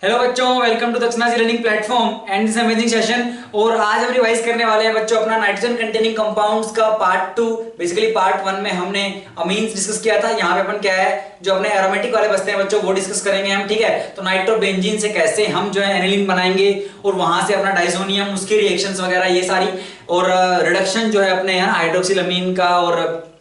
Hello बच्चों, welcome to Dakshinaji learning platform and this amazing session. और आज हम रिवाइज करने वाले हैं बच्चों अपना नाइट्रोजन कंटेनिंग कंपाउंड्स का पार्ट 2। बेसिकली पार्ट 1 में हमने अमीन्स डिस्कस किया था। यहाँ पे अपन क्या है जो अपने एरोमेटिक वाले बचते हैं बच्चों वो डिस्कस करेंगे हम। ठीक है, तो नाइट्रोबेंजीन से कैसे हम जो है एनिलीन बनाएंगे और वहां से अपना डाइसोनियम उसकी रिएक्शंस वगैरह ये सारी, और रिडक्शन जो है अपने हाइड्रोक्सिलअमीन का और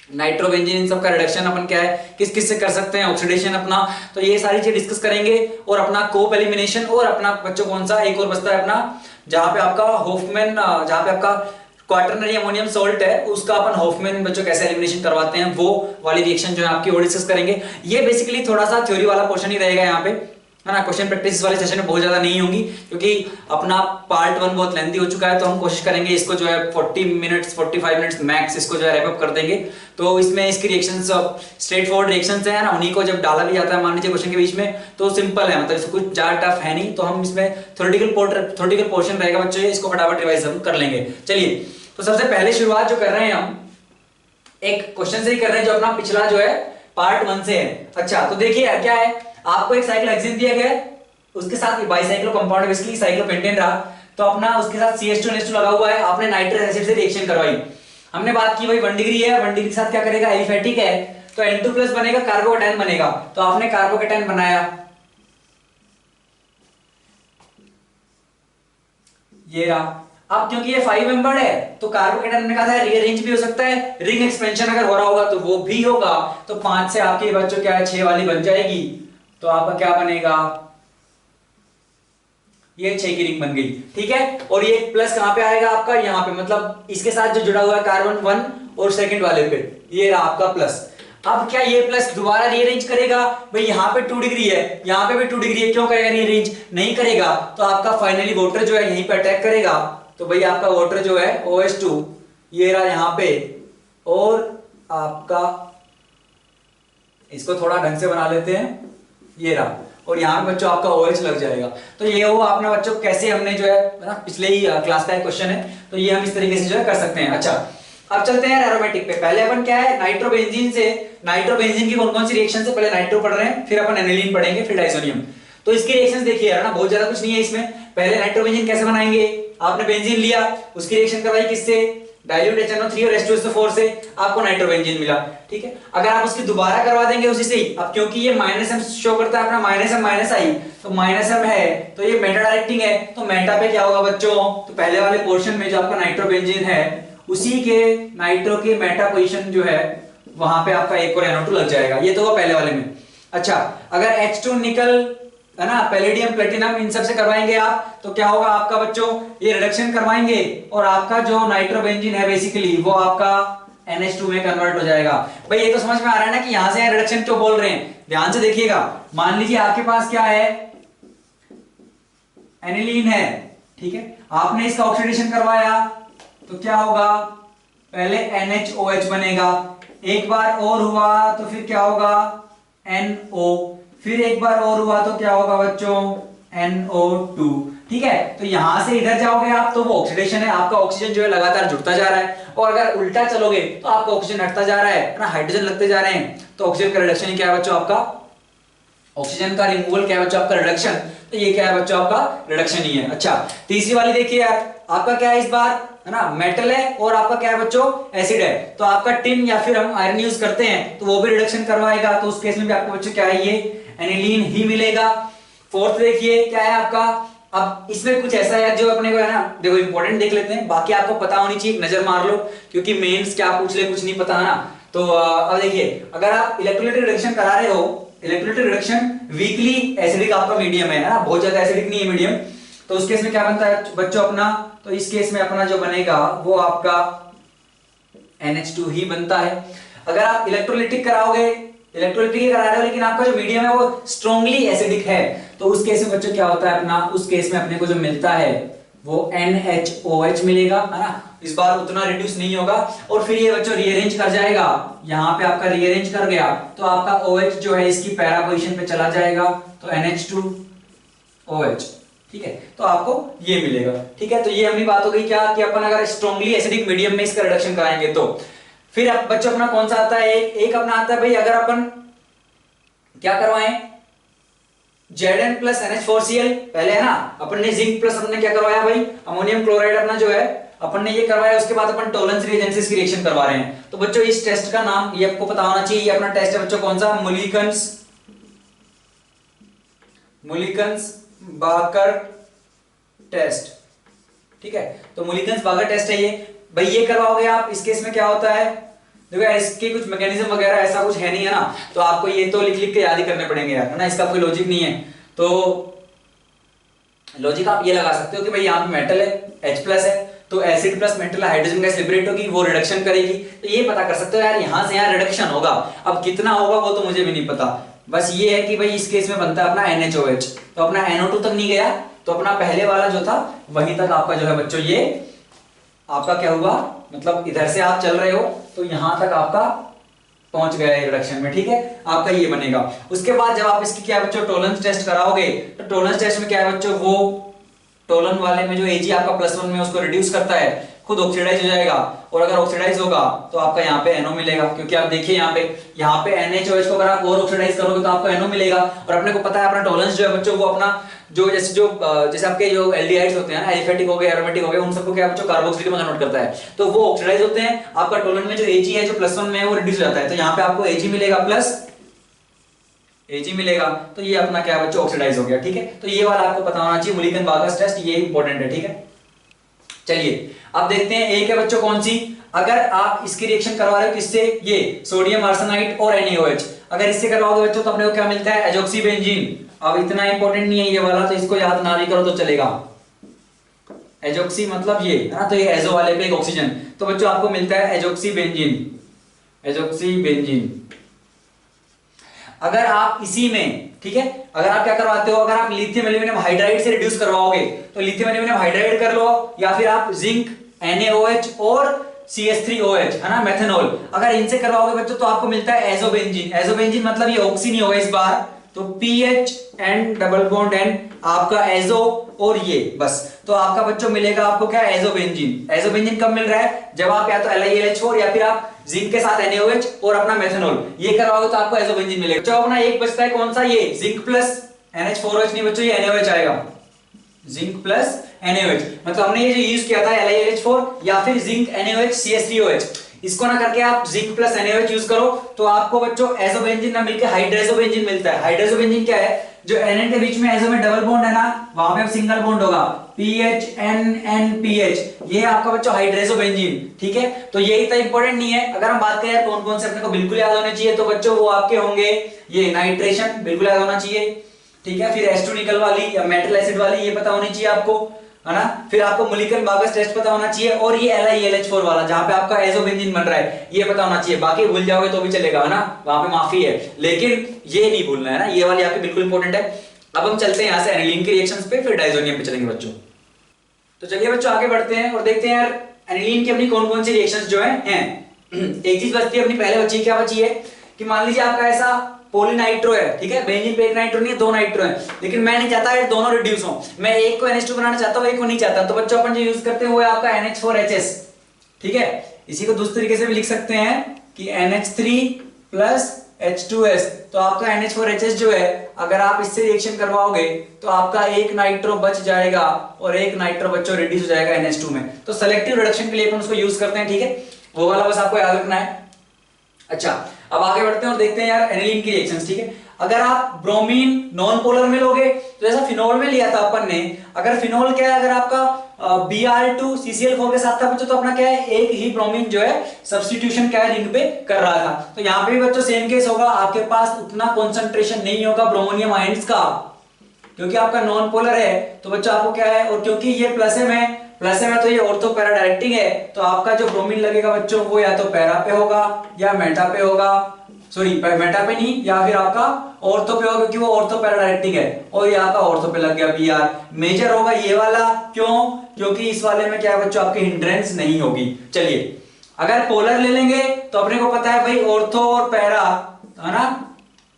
नाइट्रोबेंजीन इन सब का रिडक्शन अपन क्या है किस किस से कर सकते हैं, ऑक्सीडेशन अपना। तो ये सारी चीज डिस्कस करेंगे और अपना कोप एलिमिनेशन और अपना बच्चों कौन सा एक और बचता है अपना जहां पे आपका होफमैन, जहां पे आपका क्वाटरनरी अमोनियम सॉल्ट है उसका अपन होफमैन बच्चों कैसे एलिमिनेशन करवाते हैं वो वाली रिएक्शन जो है आपकी वो डिस्कस करेंगे। ये बेसिकली थोड़ा सा थ्योरी वाला पोर्शन ही रहेगा यहाँ पे, है ना। क्वेश्चन प्रैक्टिस वाले सेशन में बहुत ज्यादा नहीं होंगी क्योंकि अपना पार्ट 1 बहुत लेंथी हो चुका है। तो हम कोशिश करेंगे इसको जो है 40 मिनट्स 45 मिनट्स मैक्स इसको जो है रैप अप कर देंगे। तो इसमें इसकी रिएक्शंस स्ट्रेट फॉरवर्ड रिएक्शंस है ना, उन्हीं को जब डाला भी जाता है मान लीजिए क्वेश्चन के बीच में तो सिंपल है, मतलब इसको कुछ ज्यादा टफ है नहीं। तो हम इसमें थ्योरेटिकल पोर्शन रहेगा बच्चों, इसको फटाफट रिवाइज हम कर लेंगे। चलिए, तो सबसे पहले शुरुआत जो कर रहे हैं हम एक क्वेश्चन से ही कर रहे हैं जो अपना पिछला जो है पार्ट 1 से है। अच्छा, तो देखिए क्या है, आपको एक साइक्लोहेक्सेन दिया गया है, उसके साथ बाइसाइक्लो कंपाउंड बेसिकली साइक्लोपेंटेन रहा, तो अपना उसके साथ CH2 NH2 लगा हुआ है। आपने नाइट्रस एसिड से रिएक्शन करवाई, हमने बात की भाई 1 डिग्री है, 1 डिग्री के साथ क्या करेगा एलिफेटिक है तो N2+ बनेगा, कार्बोकेटायन बनेगा। तो आपने कार्बोकेटायन बनाया, ये रहा। अब क्योंकि ये 5 मेंबर्ड है तो कार्बोकेटायन हमने कहा था रीअरेंज भी हो सकता है, रिंग एक्सपेंशन अगर हो रहा होगा तो वो भी होगा। तो 5 से आपके बच्चों क्या है 6 वाली बन जाएगी। तो आपका क्या बनेगा, ये 6 की रिंग बन गई। ठीक है, और ये प्लस कहां पे आएगा आपका, यहां पे, मतलब इसके साथ जो जुड़ा हुआ है कार्बन 1 और सेकंड वाले पे, ये रहा आपका प्लस। अब क्या ये प्लस दोबारा रीअरेंज करेगा, भाई यहाँ पे 2 डिग्री है, यहाँ पे भी 2 डिग्री है, क्यों करेगा रीअरेंज, नहीं करेगा। तो आपका फाइनली वाटर जो है यहीं पे अटैक करेगा। तो भाई आपका वाटर जो है OH2 ये रहा यहाँ पे, और आपका इसको थोड़ा ढंग से बना लेते हैं, ये रहा, और यहाँ पे बच्चों आपका OH लग जाएगा। तो ये वो आपने बच्चों कैसे हमने जो है ना पिछले ही क्लास का एक क्वेश्चन है, तो ये हम इस तरीके से जो है कर सकते हैं। अच्छा, अब चलते हैं एरोमेटिक पे। पहले अपन क्या है नाइट्रोबेंजीन से, नाइट्रोबेंजीन की कौन कौन सी रिएक्शन से, पहले नाइट्रो पढ़ रहे हैं फिर अपन एनिलीन पढ़ेंगे फिर डाइसोनियम। तो इसकी रिएक्शंस देखिए यार ना, बहुत ज्यादा कुछ नहीं है इसमें। पहले नाइट्रोबेंजीन कैसे बनाएंगे, आपने बेंजीन लिया, उसकी रिएक्शन करवाई किससे, डाइल्यूट HNO3 और H2SO4 से, आपको नाइट्रोबेंजीन मिला। ठीक है, अगर आप उसकी दोबारा करवा देंगे उसी से ही, अब क्योंकि ये -M शो करता है अपना -M-I, तो -M है तो ये मेटा डायरेक्टिंग है, तो मेटा पे क्या होगा बच्चों, तो पहले वाले पोर्शन में जो आपका नाइट्रोबेंजीन है उसी के नाइट्रो के मेटा पोजीशन जो है वहां पे आपका एक और NO2 लग जाएगा। ये तो वो पहले वाले में। अच्छा, अगर H2 निकल है ना, पैलेडियम प्लेटिनम इन सब से करवाएंगे आप तो क्या होगा आपका बच्चों, ये रिडक्शन करवाएंगे और आपका जो नाइट्रोबेंजीन है बेसिकली वो आपका NH2 में कन्वर्ट हो जाएगा। भाई ये तो समझ में आ रहा है ना कि यहां से रिडक्शन क्यों बोल रहे हैं, ध्यान से देखिएगा। मान लीजिए आपके पास क्या है एनिलीन है, ठीक है, आपने इसका ऑक्सीडेशन करवाया तो क्या होगा, पहले NHOH बनेगा, एक बार और हुआ तो फिर क्या होगा NO, फिर एक बार और हुआ तो क्या होगा बच्चों NO2। ठीक है, तो यहां से इधर जाओगे आप तो वो ऑक्सीडेशन है, आपका ऑक्सीजन जो है लगातार जुड़ता जा रहा है, और अगर उल्टा चलोगे तो आपका ऑक्सीजन हटता जा रहा है ना, हाइड्रोजन लगते जा रहे हैं। तो ऑक्सीजन का रिडक्शन ही क्या है बच्चों आपका, ऑक्सीजन का रिमूवल क्या है बच्चों आपका रिडक्शन। तो ये क्या है बच्चों आपका रिडक्शन ही है। अच्छा, तीसरी वाली देखिए यार, आपका क्या है इस बार, है ना, मेटल है और आपका क्या है बच्चों एसिड है, तो आपका टिन या फिर हम आयरन यूज करते हैं तो वो भी रिडक्शन करवाएगा। तो उस केस में भी आपको बच्चों क्या है ये एनिलीन ही मिलेगा। फोर्थ देखिए क्या है आपका, अब इसमें कुछ ऐसा है जो अपने को है ना, देखो इंपॉर्टेंट देख लेते हैं, बाकी आपको पता होनी चाहिए, नजर मार लो क्योंकि मेंस क्या पूछ ले कुछ नहीं पता है ना। तो अब देखिए, अगर आप इलेक्ट्रोलाइटिक रिडक्शन करा रहे हो, इलेक्ट्रोलाइटिक रिडक्शन वीकली एसिडिक आपका मीडियम है ना, बहुत ज्यादा एसिडिक नहीं है मीडियम, तो उस केस में क्या बनता है बच्चों अपना, तो इस केस में अपना जो बनेगा वो आपका NH2 ही बनता है। अगर आप इलेक्ट्रोलाइटिक कराओगे, इलेक्ट्रोलाइटिक ही करा रहे हो लेकिन आपका जो मीडियम है वो स्ट्रांगली एसिडिक है, तो उस केस में बच्चों क्या होता है अपना, उस केस में अपने को जो मिलता है वो NHOH मिलेगा, है ना। इस बार उतना रिड्यूस नहीं होगा और फिर ये बच्चों रीअरेंज कर जाएगा, यहाँ पे आपका रीअरेंज कर गया तो आपका OH जो है इसकी पैरा पोजीशन पे चला जाएगा, तो NH2OH। ठीक है, तो आपको ये मिलेगा। ठीक है, तो ये अपनी बात हो गई क्या कि अपन अगर स्ट्रांगली एसिडिक मीडियम में इसका रिडक्शन कराएंगे तो। फिर अब बच्चों अपना कौन सा आता है, एक अपना आता है भाई अगर अपन क्या करवाएं, Zn प्लस NH4Cl पहले है ना, अपन ने जिंक प्लस अपने क्या करवाया भाई, अमोनियम क्लोराइड अपना जो है अपन ने ये करवाया, उसके बाद अपन टोलेंस रिएजेंसेस की रिएक्शन करवा रहे हैं। तो बच्चों इस टेस्ट का नाम ये आपको पता होना चाहिए, ये अपना टेस्ट है बच्चों कौन सा, मुलिकन्स बाकर टेस्ट, ठीक है। तो मुलिकन्स बाकर टेस्ट है ये भाई, ये करवाओगे आप। इस केस में क्या होता है, देखो इसके कुछ मैकेनिज्म वगैरह ऐसा कुछ है नहीं है ना, तो आपको ये तो लिख लिख के याद ही करने पड़ेंगे यार, है ना, इसका कोई लॉजिक नहीं है। तो लॉजिक आप ये लगा सकते हो कि भाई यहाँ पे मेटल है H+ है, तो acid plus metal hydrogen gas liberate होगी, वो रिडक्शन करेगी, तो ये पता कर सकते हो यार यहाँ से यहाँ रिडक्शन होगा। अब कितना होगा वो तो मुझे भी नहीं पता, बस ये है कि भाई इस केस में बनता है अपना NaOH, तो अपना NO2 तक नहीं गया, तो अपना पहले वाला जो था वहीं तक आपका जो है बच्चों ये आपका क्या हुआ, मतलब इधर से आप चल रहे हो तो यहां तक आपका पहुंच गया रिडक्शन में, ठीक है, आपका ये बनेगा। उसके बाद जब आप इसकी क्या बच्चों टोलेंस टेस्ट कराओगे, तो टोलेंस टेस्ट में क्या है बच्चों, वो टोलन वाले में जो Ag आपका +1 में उसको रिड्यूस करता है, खुद ऑक्सीडाइज हो जाएगा, और अगर ऑक्सीडाइज होगा तो आपका यहाँ पे NO मिलेगा, क्योंकि आप देखिए यहाँ पे NaOH को अगर आप और ऑक्सीडाइज करोगे तो आपको NO मिलेगा। और अपने को पता है अपना टोलेंस जो है बच्चों वो अपना जैसे आपके जो एल्डिहाइड्स होते हैं ना, एलिफेटिक हो गए, एरोमेटिक हो गए, उन सबको क्या बच्चों कार्बोक्सिलिक में कन्वर्ट करता है, तो वो ऑक्सीडाइज होते हैं। आपका टोलन में जो Ag है जो +1 में है वो रिड्यूस हो जाता है, तो यहाँ पे आपको Ag मिलेगा प्लस Ag मिलेगा, तो ये अपना क्या बच्चों ऑक्सीडाइज हो गया, ठीक है। तो ये वाला आपको पता होना चाहिए, मुलिकन बागस टेस्ट, ये इंपॉर्टेंट है, ठीक है। चलिए अब देखते हैं एक है बच्चों कौन सी, अगर आप इसकी रिएक्शन करवा रहे हो किससे, ये सोडियम आर्सेनाइड और NaOH, अगर इससे करवाओगे बच्चों तो अपने को क्या मिलता है, एजोक्सीबेंजीन। अब इतना इंपॉर्टेंट नहीं है ये वाला, तो इसको याद ना भी करो तो चलेगा। एजोक्सी मतलब ये है ना, तो ये एजो वाले पे एक ऑक्सीजन, तो बच्चों आपको मिलता है एजोक्सीबेंजीन। अगर आप इसी में, ठीक है, अगर आप क्या करवाते हो, अगर आप लिथियम एल्यूमिनियम हाइड्राइड से रिड्यूस करवाओगे तो लिथियम एल्यूमिनियम हाइड्राइड कर लो, या फिर आप जिंक NaOH और CH3OH है ना, मेथनॉल, अगर इनसे करवाओगे बच्चों तो आपको मिलता है एजोबेंजीन। एजोबेंजीन मतलब ये ऑक्सी नहीं होगा इस बार, तो PHN डबल बॉन्ड N आपका एजो और ये बस, तो आपका बच्चों मिलेगा आपको क्या, एजोबेंजीन। एजोबेंजीन कब मिल रहा है, जब आप या तो LiLH4 या फिर आप जिंक के साथ NaOH और अपना मेथनॉल ये करवाओगे तो आपको एजोबेंजीन मिलेगा। जो अपना एक बचता है कौन सा, ये जिंक प्लस NH4OH नहीं बच्चों, ये NaOH आएगा, जिंक प्लस NaOH, मतलब हमने ये जो यूज किया था LiLH4 या फिर जिंक NaOH CH3OH, इसको ना करके आप जिंक प्लस NaOH यूज करो तो आपको बच्चों एजोबेंजीन ना मिलके हाइड्रोजोबेंजीन मिलता है। हाइड्रोजोबेंजीन क्या है, जो NN के बीच में एजो में डबल बॉन्ड है ना, वहां पे सिंगल बॉन्ड होगा, PHNNPH, ये आपका बच्चों हाइड्रोजोबेंजीन, ठीक है। तो ये इतना इंपॉर्टेंट नहीं है। अगर हम बात करें कौन कौन से अपने को बिल्कुल याद होने चाहिए, तो बच्चों वो आपके होंगे ये नाइट्रेशन बिल्कुल याद होना चाहिए, ठीक है, फिर H2 निकल वाली या मेटल एसिड वाली ये पता होनी चाहिए आपको, है ना, फिर आपको मुलिकन बागस टेस्ट पता होना चाहिए, और ये LiLH4 वाला जहां पे आपका एजोबेंजीन बन रहा है ये पता होना चाहिए। बाकी भूल जाओगे तो भी चलेगा, है ना, वहां पे माफी है, लेकिन ये नहीं भूलना है ना, ये वाली आपकी बिल्कुल इंपॉर्टेंट है। अब हम चलते हैं यहां से एनिलीन की रिएक्शंस पे, फिर डायजोनियम पे चलेंगे बच्चों। तो चलिए बच्चों आगे बढ़ते हैं और देखते हैं यार एनिलीन की अपनी कौन कौन सी रिएक्शंस जो हैं। एक चीज बचती है अपनी, पहले बची क्या बची है कि मान लीजिए आपका ऐसा पॉलीनाइट्रो है, ठीक है, बेंजीन पे एक नाइट्रो नहीं है, दो नाइट्रो है, लेकिन मैं नहीं चाहता ये दोनों रिड्यूस हो, मैं एक को NH2 बनाना चाहता हूं, एक को नहीं चाहता, तो बच्चों अपन जो यूज करते हैं वो है आपका NH4HS, ठीक है। इसी को दूसरे तरीके से भी लिख सकते हैं कि NH3 प्लस H2S, तो आपका NH4HS जो है अगर आप इससे रिएक्शन करवाओगे तो आपका एक नाइट्रो बच जाएगा और एक नाइट्रो बच्चों रिड्यूस हो जाएगा NH2 में। तो सेलेक्टिव रिडक्शन के लिए अपन उसको यूज करते हैं, ठीक है, वो वाला बस आपको याद रखना है। अच्छा अब आगे बढ़ते हैं और देखते हैं यार एनिलीन की रिएक्शंस, ठीक है। अगर आप ब्रोमीन नॉन पोलर में लोगे तो जैसा फिनोल में लिया था अपन ने, अगर फिनोल क्या है, अगर आपका Br2 CCl4 के साथ था बच्चों, तो अपना क्या है एक ही ब्रोमीन जो है सब्स्टिट्यूशन क्या है रिंग पे कर रहा था, तो यहाँ पे भी बच्चों सेम केस होगा, आपके पास उतना कॉन्सेंट्रेशन नहीं होगा ब्रोमोनियम आयंस का, क्योंकि आपका नॉन पोलर है, तो बच्चों आपको क्या है, और क्योंकि ये प्लस है तो ये ऑर्थो पैरा डायरेक्टिंग है, तो आपका जो ब्रोमीन लगेगा बच्चों वो या तो पैरा पे होगा या मेटा पे होगा, सॉरी मेटा पे नहीं, या फिर आपका ऑर्थो पे होगा, क्योंकि वो ऑर्थो पैरा डायरेक्टिंग है, और यहाँ का ऑर्थो पे लग गया Br। मेजर होगा ये वाला, क्यों, क्योंकि इस वाले में क्या है बच्चों आपकी हिंड्रेंस नहीं होगी। चलिए अगर पोलर ले लेंगे तो अपने को पता है भाई ऑर्थो और पैरा, है ना,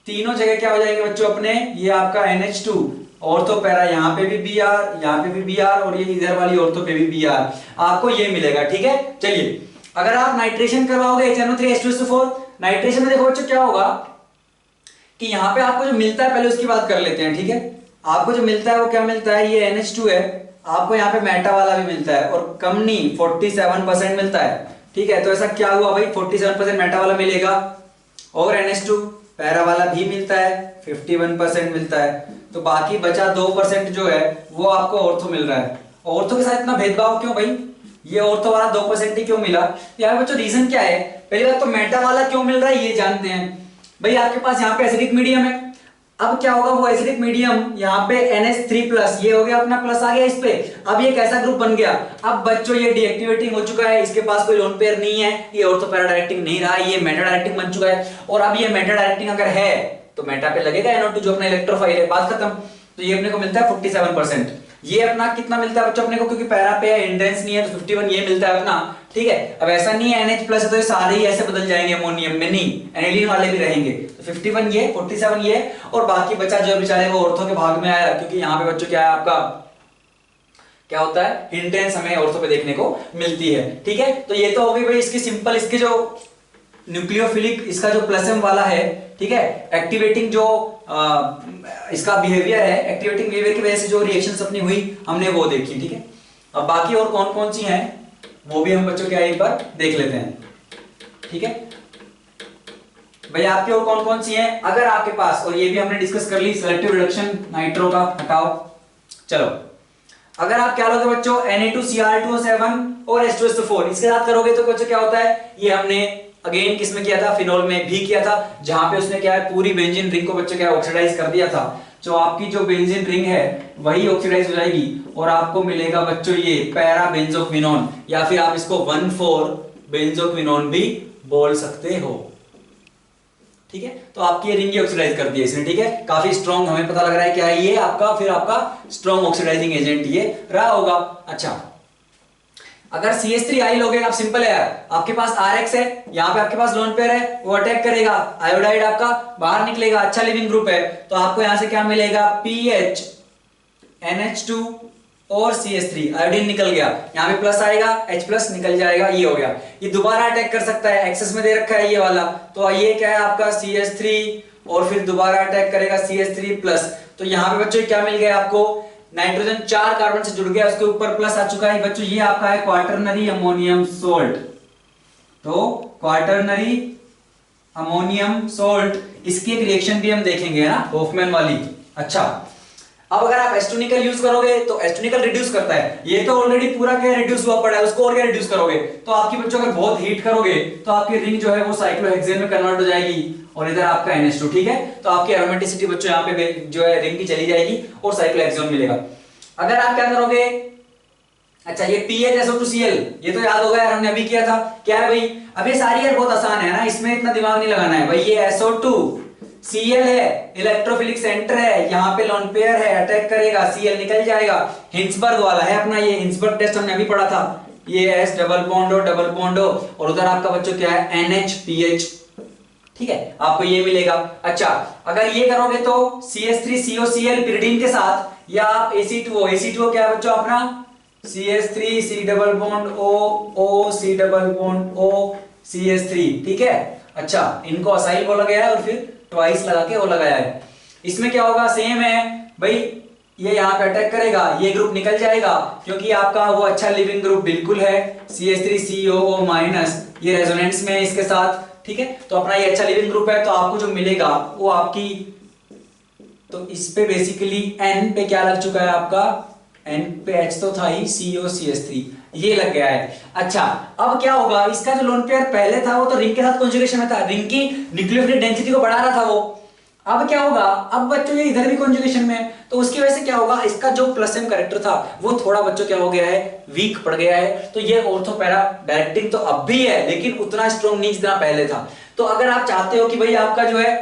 तीनों जगह क्या हो जाएंगे बच्चों अपने, ये आपका NH2 ऑर्थो पैरा, यहाँ पे भी Br, यहाँ पे भी Br, और ये इधर वाली ऑर्थो पे भी Br, आपको ये मिलेगा, ठीक है। चलिए अगर आप नाइट्रेशन करवाओगे HNO3H2SO4, नाइट्रेशन में देखो बच्चों क्या होगा कि यहाँ पे आपको जो मिलता है पहले उसकी बात कर लेते हैं, ठीक है। आपको जो मिलता है वो क्या मिलता है, ये NH2 है, आपको यहाँ पे मेटा वाला भी मिलता है और कम नहीं 47% मिलता है, ठीक है। तो ऐसा क्या हुआ भाई, 47% मेटा वाला मिलेगा और NH2 पैरा वाला भी मिलता है, 51% मिलता है। तो बाकी बचा 2% जो है वो आपको ऑर्थो मिल रहा है। ऑर्थो के साथ इतना भेदभाव क्यों भाई, ये ऑर्थो वाला 2% ही क्यों मिला? यार बच्चों रीजन क्या है, पहली बात तो मेटा वाला क्यों मिल रहा है ये जानते हैं भाई। आपके पास यहाँ पे एसिडिक मीडियम है, अब क्या होगा, वो एसिडिक मीडियम यहाँ पे NH3+ ये हो गया अपना, प्लस आ गया इस पे, अब ये कैसा ग्रुप बन गया, अब बच्चों ये डीएक्टिवेटिंग हो चुका है, इसके पास कोई लोन पेयर नहीं है, ये ऑर्थो पैरा डायरेक्टिंग नहीं रहा, ये मेटा डायरेक्टिंग बन चुका है। और अब ये मेटा डायरेक्टिंग अगर है तो मेटा पे लगेगा NO2 जो अपना इलेक्ट्रोफाइल है, बात खत्म। तो ये अपने को मिलता है 47%। ये अपना कितना मिलता है बच्चों अपने को, क्योंकि पैरा पे हिंड्रेंस नहीं है तो 51 ये मिलता है अपना, ठीक है। अब ऐसा नहीं है NH+ है तो ये सारे ही ऐसे बदल जाएंगे अमोनियम में, नहीं एनिलीन वाले भी रहेंगे। तो 51 ये, 47 ये, और बाकी बचा जो बेचारे वो ऑर्थो के भाग में आया, क्योंकि यहाँ पे बच्चों क्या है आपका, क्या होता है, हिंड्रेंस हमें ऑर्थो पे देखने को मिलती है, ठीक है। तो ये तो हो गई भाई इसकी सिंपल, इसके जो न्यूक्लियोफिलिक इसका जो प्लसम वाला है, ठीक है, एक्टिवेटिंग जो इसका बिहेवियर है, एक्टिवेटिंग बिहेवियर की वजह से जो रिएक्शंस अपनी हुई हमने वो देखी, ठीक है। अब बाकी और कौन कौन सी हैं वो भी हम बच्चों क्या एक बार देख लेते हैं, ठीक है भाई। आपकी और कौन कौन सी हैं अगर आपके पास, और ये भी हमने डिस्कस कर ली सेलेक्टिव रिडक्शन नाइट्रो का, हटाओ। चलो अगर आप क्या लोगे बच्चों, Na2Cr2O7 और H2SO4 इसके साथ करोगे तो बच्चों क्या होता है, ये हमने अगेन किसमें किया था, फिनोल में भी किया था, जहां पे उसने क्या है पूरी बेंजीन रिंग को बच्चों क्या ऑक्सीडाइज कर दिया था। जो आपकी जो बेंजीन रिंग है वही ऑक्सीडाइज हो जाएगी और आपको मिलेगा बच्चों ये पैरा बेंजोक्विनोन, या फिर आप इसको 1,4 बेंजोक्विनोन भी बोल सकते हो, ठीक है। तो आपकी रिंग ऑक्सीडाइज कर दी है इसने, ठीक है, काफी स्ट्रॉन्ग हमें पता लग रहा है क्या है ये आपका, फिर आपका स्ट्रॉन्ग ऑक्सीडाइजिंग एजेंट ये रहा होगा। अच्छा अगर CH3 लोगे, आप सिंपल है यार, आपके पास RX है, यहाँ पे आपके पास लोन पेयर है, वो अटैक करेगा, आयोडाइड आपका बाहर निकलेगा, अच्छा लिविंग ग्रुप है, तो आपको यहां से क्या मिलेगा, PH NH2 और CH3, आयोडीन निकल गया, यहाँ पे प्लस आएगा, H+ निकल जाएगा, ये हो गया। ये दोबारा अटैक कर सकता है, एक्सेस में दे रखा है ये वाला, तो ये क्या है आपका CH3 और फिर दोबारा अटैक करेगा CH3+। तो यहाँ पे बच्चों क्या मिल गया आपको, नाइट्रोजन 4 कार्बन से जुड़ गया, उसके ऊपर प्लस आ चुका है बच्चों, ये आपका है क्वाटरनरी अमोनियम सोल्ट। तो क्वाटरनरी अमोनियम सोल्ट, इसकी एक रिएक्शन भी हम देखेंगे ना, होफमैन वाली। अच्छा अब अगर आप एस्टोनिकल यूज करोगे तो एस्टोनिकल रिड्यूस करता है, ये तो ऑलरेडी पूरा क्या रिड्यूस हुआ पड़ा है, उसको और क्या रिड्यूस करोगे, तो आपकी बच्चों अगर बहुत हीट करोगे तो आपकी रिंग जो है वो साइक्लोहेक्सेन में कन्वर्ट हो जाएगी और इधर आपका NH2, ठीक है। तो आपकी एरोमेटिसिटी बच्चों यहाँ पे जो है रिंग की चली जाएगी और साइक्लोहेक्सेन मिलेगा। अगर आप क्या करोगे, अच्छा ये PHSO2Cl, ये तो याद होगा यार हमने अभी किया था, क्या है भाई, अब ये सारी यार बहुत आसान है ना, इसमें इतना दिमाग नहीं लगाना है भाई। ये SO2Cl है, इलेक्ट्रोफिलिक सेंटर है, यहाँ पे लोन पेयर है, अटैक करेगा, Cl निकल जाएगा, हिंसबर्ग वाला है अपना, ये हिंसबर्ग टेस्ट हमने अभी पढ़ा था, ये S डबल बॉन्ड O और उधर आपका बच्चों क्या है NH-PH, ठीक है, आपको ये मिलेगा। अच्छा अगर ये करोगे तो CH3COCl pyridine के साथ, या आप AC2O क्या है बच्चों अपना CH3 C double bond O C double bond O CH3, ठीक है। अच्छा इनको असाइल बोला गया है और फिर ट्वाइस लगा के वो लगाया है। इसमें क्या होगा, सेम है भाई, ये यहाँ पे अटैक करेगा, ये ग्रुप निकल जाएगा क्योंकि आपका वो अच्छा लिविंग ग्रुप बिल्कुल है, CH3COO-, ये रेजोनेंस में है इसके साथ, ठीक है। तो अपना ये अच्छा लिविंग ग्रुप है, तो आपको जो मिलेगा वो आपकी, तो इस पे बेसिकली N पे क्या लग चुका है आपका, N पे H तो था ही, COCH3 ये लग गया है। अच्छा अब क्या होगा, इसका जो लोन पेयर पहले था वो तो रिंग के साथ कॉन्जुगेशन में था, रिंग की न्यूक्लियोफिलिक डेंसिटी को बढ़ा रहा था वो, अब क्या होगा, अब बच्चों ये इधर भी कॉन्जुगेशन में है, तो उसकी वजह से क्या होगा, इसका जो प्लसम कैरेक्टर था वो थोड़ा बच्चों क्या हो गया है, वीक पड़ गया है। तो ये ऑर्थो पैरा डायरेक्टिंग तो अब भी है लेकिन उतना स्ट्रॉन्ग नहीं जितना पहले था। तो अगर आप चाहते हो कि भाई आपका जो है,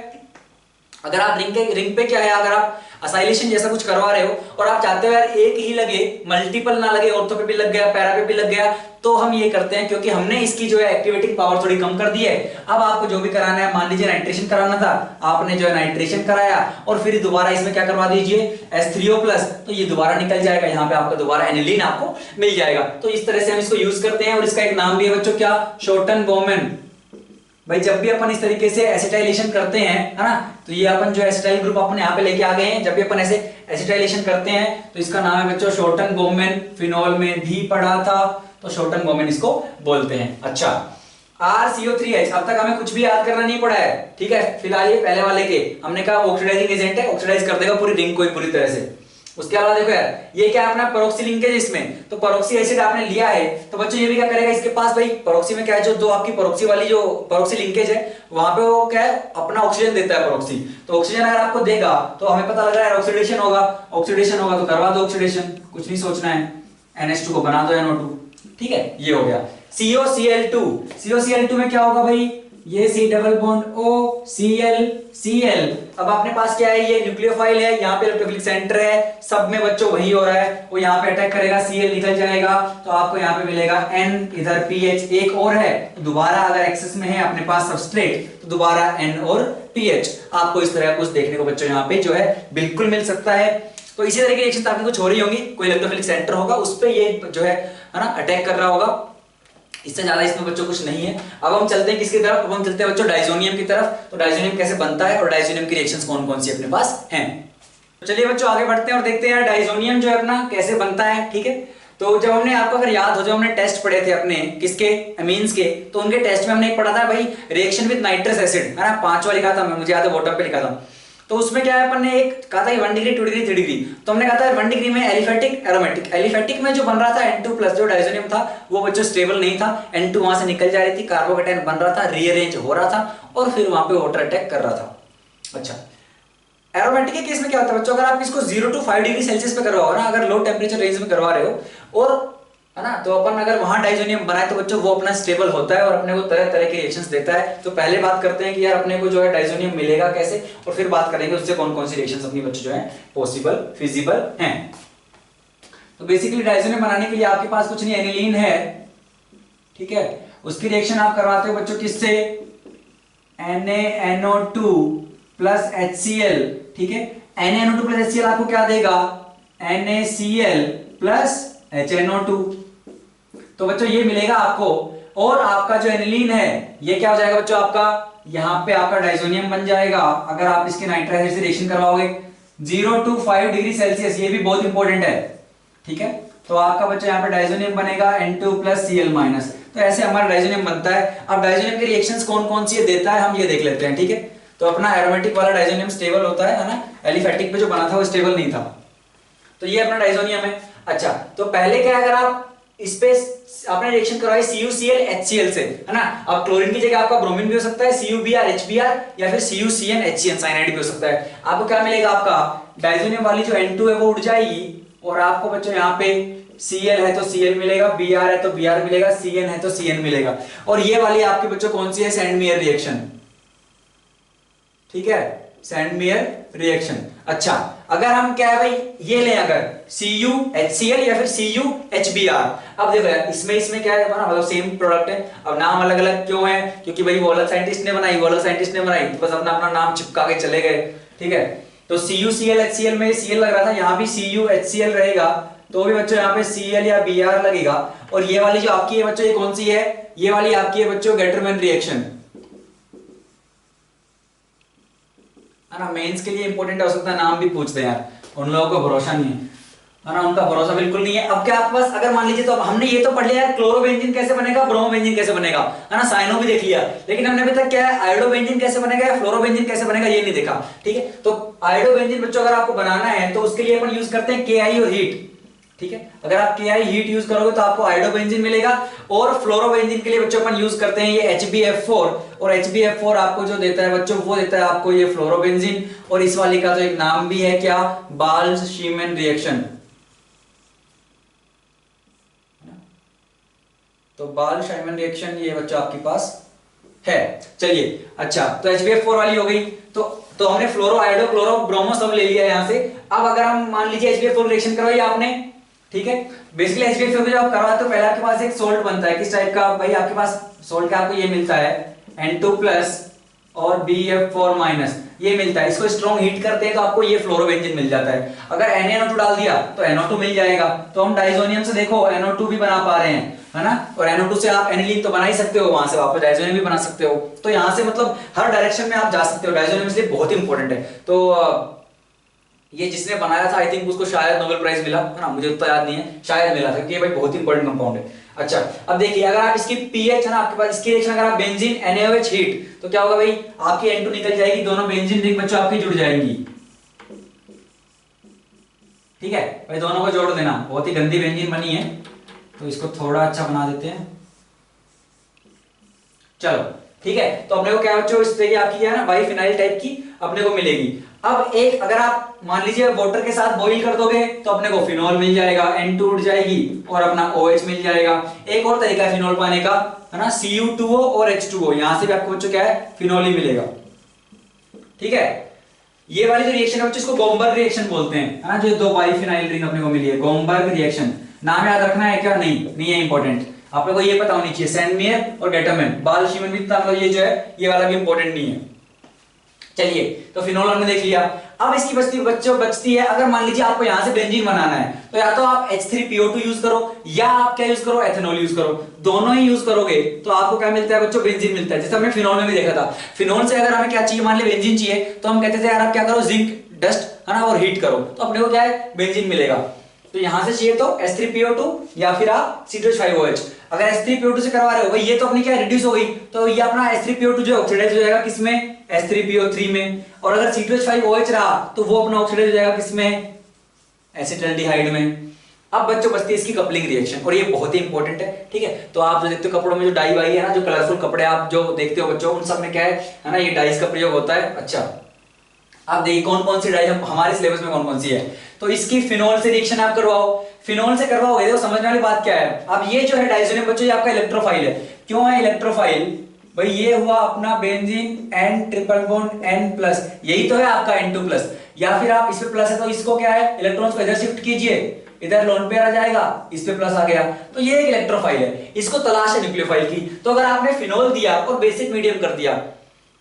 अगर आप रिंग पे क्या है, अगर आप असाइलेशन जैसा कुछ करवा रहे हो और आप चाहते हो यार एक ही लगे, मल्टीपल ना लगे, ऑर्थो पे भी लग गया, पैरा पे भी लग गया, तो हम ये करते हैं क्योंकि हमने इसकी जो है एक्टिवेटिंग पावर थोड़ी कम कर दी है। अब आपको जो भी कराना है, मान लीजिए नाइट्रेशन कराना था, आपने जो है नाइट्रेशन कराया और फिर दोबारा इसमें क्या करवा दीजिए H3O+, तो ये दोबारा निकल जाएगा, यहाँ पे आपका दोबारा एनिलीन आपको मिल जाएगा। तो इस तरह से हम इसको यूज करते हैं और इसका एक नाम भी है बच्चों क्या, शॉर्टन बोमेन भाई जब भी अपन इस तरीके से एसिटाइलेशन करते हैं, है ना, तो ये अपन जो एसिटाइल ग्रुप अपन यहाँ पे लेके आ गए हैं, जब भी अपन ऐसे एसिटाइलेशन करते हैं तो इसका नाम है बच्चों शॉर्टन बोहमैन। फिनॉल में भी पढ़ा था, तो शॉर्टन बोहमैन इसको बोलते हैं। अच्छा, RCO3H, अब तक हमें कुछ भी याद करना नहीं पड़ा है, ठीक है। फिलहाल ये पहले वाले के हमने कहा ऑक्सीडाइजिंग एजेंट है, ऑक्सीडाइज कर देगा पूरी रिंग को पूरी तरह से। उसके अलावा देखो यार, ये क्या है अपना पेरोक्सी लिंकेज, इसमें तो पेरोक्सी एसिड आपने लिया है, तो बच्चों ये भी क्या करेगा, इसके पास भाई पेरोक्सी में क्या है, जो दो आपकी पेरोक्सी वाली जो पेरोक्सी लिंकेज है वहां पे वो क्या है अपना ऑक्सीजन देता है पेरोक्सी, तो ऑक्सीजन अगर आपको देगा तो हमें पता लग रहा है ऑक्सीडेशन होगा, ऑक्सीडेशन होगा तो करवा दो ऑक्सीडेशन, कुछ नहीं सोचना है, NH2 को बना दो NO2, ठीक है, ये हो गया। COCl2, COCl2 में क्या होगा भाई, ये C double bond O Cl। अब अपने पास क्या है, ये न्यूक्लियोफाइल है, यहाँ पे इलेक्ट्रोफिलिक सेंटर है, सब में बच्चों वही हो रहा है, वो यहाँ पे अटैक करेगा, Cl निकल जाएगा, तो आपको यहाँ पे मिलेगा N, इधर PH एक और है, तो दोबारा अगर एक्सेस में है अपने पास सबस्ट्रेट तो दोबारा N और PH, आपको इस तरह कुछ देखने को बच्चों यहाँ पे जो है बिल्कुल मिल सकता है। तो इसी तरह की रिएक्शन आपको कुछ हो रही होंगी, कोई इलेक्ट्रोफिलिक सेंटर होगा उस पे ये जो है ना अटैक कर रहा होगा, इससे ज्यादा इसमें बच्चों कुछ नहीं है। अब हम चलते हैं किसकी तरफ, अब हम चलते हैं बच्चों डाइजोनियम की तरफ। तो डाइजोनियम कैसे बनता है और डाइजोनियम की रिएक्शंस कौन कौन सी अपने पास हैं। तो चलिए बच्चों आगे बढ़ते हैं और देखते हैं डाइजोनियम जो है अपना कैसे बनता है, ठीक है। तो जब हमने आपको अगर याद हो, जब हमने टेस्ट पढ़े थे अपने किसके, अमीन्स के, तो उनके टेस्ट में हमने एक पढ़ा था भाई रिएक्शन विद नाइट्रस एसिड, है ना, 5वां लिखा था, मुझे याद है बॉटम पे लिखा था। तो उसमें क्या है अपन ने एक कहा था 1 डिग्री 2 डिग्री 3 डिग्री, तो हमने कहा था 1 डिग्री में एलिफेटिक एरोमेटिक, एलिफेटिक में जो बन रहा था N2+ जो डाइजोनियम था वो बच्चों स्टेबल नहीं था, N2 वहां से निकल जा रही थी, कार्बोकेटायन बन रहा था, रीअरेंज हो रहा था और फिर वहां पे वाटर अटैक कर रहा था। अच्छा, एरोमेटिक के केस में क्या होता है बच्चों, अगर आप इसको 0 to 5 डिग्री सेल्सियस पे करवाओ ना, अगर लो टेम्परेचर रेंज में करवा रहे हो और है ना, तो अपन अगर वहां डाइजोनियम बनाए तो बच्चों वो अपना स्टेबल होता है और अपने को तरह तरह के रिएक्शंस देता है। तो पहले बात करते हैं कि यार अपने को जो है डाइजोनियम मिलेगा कैसे, और फिर बात करेंगे उससे कौन कौन सी रिएक्शंस अपनी बच्चों जो है पॉसिबल फिजिबल हैं। तो बेसिकली डाइजोनियम बनाने के लिए आपके पास कुछ नहीं, एनिलीन है, ठीक है, उसकी रिएक्शन आप करवाते हो बच्चों किससे, NaNO2 प्लस HCl, ठीक है। NaNO2 प्लस HCl आपको क्या देगा, NaCl प्लस HNO2, तो बच्चों ये मिलेगा आपको। और आपका जो एनिलीन है ये क्या हो जाएगा बच्चों, आपका यहाँ पे आपका डाइजोनियम बन जाएगा अगर आप इसके नाइट्रिक एसिड से रिएक्शन करवाओगे 0 to 5 डिग्री सेल्सियस, ये भी बहुत इंपॉर्टेंट है, ठीक है। तो आपका बच्चा यहाँ पे डाइजोनियम बनेगा N2 प्लस Cl-, तो ऐसे हमारा डाइजोनियम बनता है। अब डाइजोनियम की रिएक्शंस कौन कौन सी देता है हम ये देख लेते हैं, ठीक है। तो अपना एरोमेटिक वाला डाइजोनियम स्टेबल होता है ना, एलिफेटिक पे जो बना था वो स्टेबल नहीं था, तो ये अपना डाइजोनियम है। अच्छा, तो पहले क्या, अगर आप इस पे आपने रिएक्शन करवाई CuCl HCl से, है ना, अब क्लोरीन की जगह आपका ब्रोमीन भी हो सकता है, CuBr HBr, या फिर CuCN HCN साइनाइड भी हो सकता है। आपको क्या मिलेगा, आपका डाइजोनियम वाली जो N2 है वो उड़ जाएगी और आपको बच्चों यहाँ पे Cl है तो Cl मिलेगा, Br है तो Br मिलेगा, Cn है तो Cn मिलेगा। और ये वाली आपके बच्चों कौन सी है, सैंडमेयर रिएक्शन, ठीक है, सैंडमेयर रिएक्शन। अच्छा, अगर हम क्या है भाई ये लें अगर CuHCl या फिर CuHBr, अब देखो यार इसमें क्या है ना, मतलब सेम प्रोडक्ट है, अब नाम अलग अलग क्यों है, क्योंकि भाई वो अलग साइंटिस्ट ने बनाई, वो अलग साइंटिस्ट ने बनाई, तो बस अपना अपना नाम चिपका के चले गए, ठीक है। तो CuCl HCl में Cl लग रहा था, यहाँ भी CuHCl रहेगा, तो भी बच्चों यहाँ पे Cl या Br लगेगा। और ये वाली जो आपकी है बच्चों ये कौन सी है, ये वाली आपकी है बच्चों गेटरमैन रिएक्शन, है ना, मेंस के लिए इंपॉर्टेंट हो सकता है, नाम भी पूछते हैं यार, उन लोगों को भरोसा नहीं है ना, उनका भरोसा बिल्कुल नहीं है। अब क्या आपके पास अगर मान लीजिए, तो हमने ये तो पढ़ लिया यार क्लोरोबेंजीन कैसे बनेगा, ब्रोमोबेंजीन कैसे बनेगा, है ना, साइनो भी देख लिया, लेकिन हमने अभी तक क्या है आयोडोबेंजीन कैसे बनेगा या फ्लोरोबेंजीन कैसे बनेगा ये नहीं देखा, ठीक है। तो आयोडोबेंजीन बच्चों अगर आपको बनाना है तो उसके लिए अपन यूज करते हैं KI और हीट, ठीक है। अगर आप KI हीट यूज करोगे तो आपको आयोडोबेंजीन मिलेगा। और फ्लोरोबेंजीन के लिए बच्चों अपन यूज करते हैं ये HbF4, और HbF4 आपको जो देता है बच्चों वो देता है आपको ये फ्लोरोबेंजीन। और इस वाली का तो एक नाम भी है क्या, बाल्स-शीमैन रिएक्शन, तो बाल्स-शीमैन रिएक्शन ये बच्चों आपके पास है। चलिए, अच्छा, तो HbF4 वाली हो गई, तो हमने फ्लोरो आयोडो क्लोरो ब्रोमो सब ले लिया यहां से। अब अगर हम मान लीजिए HbF4 रिएक्शन करवाई आपने, ठीक है, बेसिकली HbF4 जब आप करवाते हो पहले आपके पास एक सोल्ट बनता है, किस टाइप का भाई, आपके पास सोल्ट का आपको ये मिलता है N2+ और BF4-, ये मिलता है। इसको स्ट्रॉन्ग हीट करते हैं तो आपको ये फ्लोरोबेंजीन मिल जाता है। अगर NaNO2 डाल दिया तो NO2 मिल जाएगा। तो हम डाइजोनियम से देखो NO2 भी बना पा रहे हैं, है ना, और NO2 से आप एनिलीन तो बना ही सकते हो, वहां से वापस डाइजोनियम भी बना सकते हो। तो यहाँ से मतलब हर डायरेक्शन में आप जा सकते हो। डाइजोनियम इसलिए बहुत इंपॉर्टेंट है। तो ये जिसने बनाया था आई थिंक उसको शायद नोबेल प्राइज मिला, है ना, मुझे तो याद नहीं है, शायद मिला था, क्योंकि ये भाई बहुत इंपॉर्टेंट कंपाउंड है। अच्छा, अब देखिए अगर आप इसकी पीएच है ना, आपके पास इसकी रिएक्शन अगर आप बेंजीन NaOH हीट, तो क्या होगा भाई, आपकी N2 निकल जाएगी, दोनों बेंजीन रिंग बच्चों आपकी जुड़ जाएंगी। ठीक है भाई, दोनों को जोड़ देना। बहुत ही गंदी बेंजीन बनी है तो इसको थोड़ा अच्छा बना देते हैं। चलो ठीक है, तो अपने को क्या बच्चों इस तरह की आपकी क्या है ना बाइफिनाइल टाइप की अपने को मिलेगी। अब एक अगर आप मान लीजिए वाटर के साथ बॉईल कर दोगे तो अपने को फिनॉल मिल जाएगा, N2 उड़ जाएगी और अपना OH मिल जाएगा। एक और तरीका है फिनॉल पाने का, है ना, Cu2O और H2O, यहां से भी आपको बच्चों क्या है फिनॉल ही मिलेगा। ठीक है, ये वाली जो रिएक्शन है बच्चों इसको गोमबर्ग रिएक्शन बोलते हैं, है ना, जो दो बाइफिनाइल रिंग अपने को मिली है, गोमबर्ग रिएक्शन। नाम याद रखना है क्या? नहीं है इंपॉर्टेंट, आप लोगों को ये पता होनी चाहिए। सैंडमेयर और गेटरमैन, बाल शिमन भी मतलब ये जो है ये वाला भी इंपॉर्टेंट नहीं है। चलिए, तो फिनॉल हमने देख लिया। अब इसकी बचती है अगर मान लीजिए आपको यहां से बेंजीन बनाना है तो या तो आप H3PO2 यूज करो या आप क्या यूज करो, एथेनॉल यूज करो। दोनों ही यूज करोगे तो आपको क्या मिलता है बच्चों, बेंजीन मिलता है। जैसे हमने फिनॉल में भी देखा था, फिनॉल से अगर हमें क्या चाहिए, मान लिया बेंजीन चाहिए, तो हम कहते थे यार आप क्या करो, जिंक डस्ट, है ना, और हीट करो तो अपने को क्या है बेंजीन मिलेगा। तो यहां से चाहिए तो H3PO2 या फिर आप C2H5OH। अगर H3PO2 से करवा रहे हो भाई, ये तो अपनी क्या रिड्यूस हो गई, तो ये अपना H3PO2 जो ऑक्सीडाइज हो जाएगा किसमें, H3PO3 में। और अगर C2H5OH रहा तो वो अपना ऑक्सीडाइज हो जाएगा किसमें, एसिटाल्डिहाइड में। अब बच्चों बचती है इसकी कपलिंग रिएक्शन, और ये बहुत ही इंपॉर्टेंट है। ठीक है, तो आप जो देखते हो कपड़ों में जो डाई वाई है ना, जो कलरफुल कपड़े आप जो देखते हो बच्चों, उन सब में क्या है ना, ये डाइस का प्रयोग होता है। अच्छा, आप देखिए कौन कौन सी डाई हमारे सिलेबस में कौन कौन सी है। तो इसकी फिनॉल से रिएक्शन आप करवाओ, फिनॉल से करवाओगे, देखो समझने वाली बात क्या है। अब ये जो है डाइजोनियम बच्चों, ये आपका इलेक्ट्रोफाइल है। क्यों है इलेक्ट्रोफाइल भाई, ये हुआ अपना benzene N triple bond N+, यही तो है आपका N2+, या फिर आप इस पे प्लस है तो इसको क्या है, इलेक्ट्रॉन्स को इधर शिफ्ट कीजिए, इधर लोन पेयर आ जाएगा, इस पे प्लस आ गया, तो ये एक इलेक्ट्रोफाइल है। इसको तलाश है न्यूक्लियोफाइल की। तो अगर आपने फिनॉल दिया और बेसिक मीडियम कर दिया,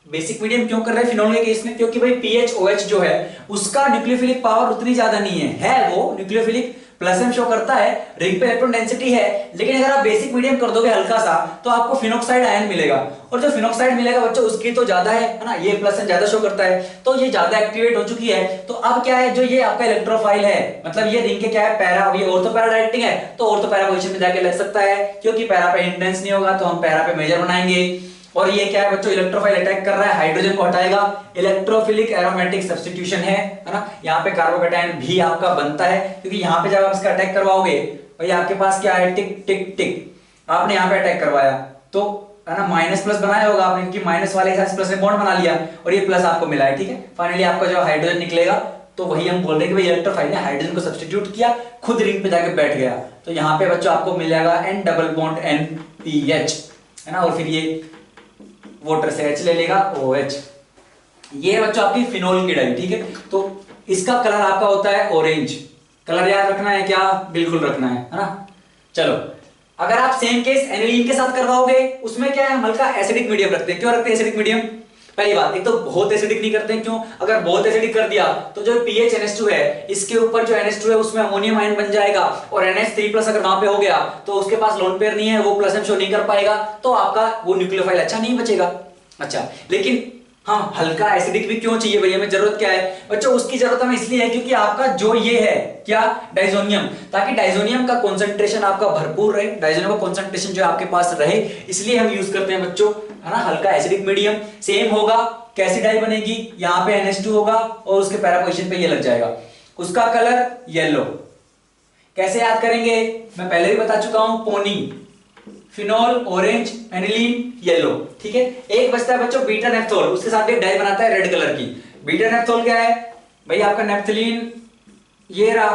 बेसिक मीडियम क्यों कर रहे हैं फिनॉल के केस में, क्योंकि भाई PHOH जो है उसका न्यूक्लियोफिलिक पावर उतनी ज्यादा नहीं है वो न्यूक्लियोफिलिक प्लस एम शो करता है, रिंग पे इलेक्ट्रॉन डेंसिटी है, लेकिन अगर आप बेसिक मीडियम कर दोगे हल्का सा तो आपको फिनोक्साइड आयन मिलेगा, और जो फिनोक्साइड मिलेगा बच्चों उसकी तो ज्यादा है ना, ये प्लस एम ज्यादा शो करता है, तो ये ज्यादा एक्टिवेट हो चुकी है। तो अब क्या है, जो ये आपका इलेक्ट्रोफाइल है, मतलब ये रिंग के क्या है, पैरा, ये ऑर्थो पैरा डायरेक्टिंग है, तो ऑर्थो पैरा पोजीशन में जाके लग सकता है, क्योंकि पैरा पे इंटेंस नहीं होगा तो हम पैरा पे मेजर बनाएंगे। और ये क्या है बच्चों, इलेक्ट्रोफाइल अटैक कर रहा है, हाइड्रोजन को हटाएगा, इलेक्ट्रोफिलिक एरोमेटिक सब्स्टिट्यूशन है ना, यहाँ पे कार्बोकैटायन भी आपका बनता है, क्योंकि यहाँ पे जब आप इसका अटैक करवाओगे भाई आपके पास क्या है, टिक टिक टिक, आपने यहाँ पे अटैक करवाया तो है ना, माइनस प्लस बनाया होगा आपने, क्योंकि माइनस वाले के साथ प्लस ने बॉन्ड बना लिया और ये प्लस आपको मिला है। ठीक है, फाइनली आपका जो हाइड्रोजन निकलेगा, तो वही हम बोल रहे हैं कि भाई इलेक्ट्रोफाइल ने हाइड्रोजन को सब्स्टिट्यूट किया, खुद रिंग पे जाके बैठ गया, तो यहाँ पे बच्चों आपको मिल जाएगा N डबल बॉन्ड NPH, है ना, और फिर ये वाटर से H ले लेगा OH। ये बच्चों आपकी फिनोल की डाई। ठीक है, तो इसका कलर आपका होता है ऑरेंज। कलर याद रखना है क्या, बिल्कुल रखना है ना। चलो, अगर आप सेम केस एनिलीन के साथ करवाओगे, उसमें क्या है, हल्का एसिडिक मीडियम रखते हैं। क्यों रखते हैं एसिडिक मीडियम, पहली बात, एक तो बहुत एसिडिक नहीं करते हैं, क्यों, अगर बहुत एसिडिक कर दिया तो जो pH NH2 है, इसके ऊपर जो NH2 है उसमें अमोनियम आयन बन जाएगा, और NH3+ अगर वहां पे हो गया तो उसके पास लोन पेयर नहीं है, वो प्लस एम शो नहीं कर पाएगा, तो आपका वो न्यूक्लियोफाइल अच्छा नहीं बचेगा। अच्छा, लेकिन हाँ, हल्का एसिडिक भी क्यों चाहिए भैया, हमें जरूरत क्या है बच्चों, उसकी जरूरत हमें इसलिए है क्योंकि आपका जो ये है क्या, डाइजोनियम, ताकि डाइजोनियम का कंसंट्रेशन आपका भरपूर रहे, डाइजोनियम का कंसंट्रेशन जो आपके पास रहे, इसलिए हम यूज करते हैं बच्चों, है ना, हल्का एसिडिक मीडियम। सेम होगा, कैसी डाई बनेगी, यहाँ पे NH2 होगा और उसके पैरा पोजीशन पे ये लग जाएगा, उसका कलर येलो। कैसे याद करेंगे, मैं पहले भी बता चुका हूं, पोनी, फिनॉल ऑरेंज, एनिलीन येलो। ठीक है, एक बचता है बच्चों बीटा नेप्थोल, उसके साथ एक डाई बनाता है रेड कलर की। बीटा नेप्थोल क्या है भाई, आपका नेप्थलीन ये रहा,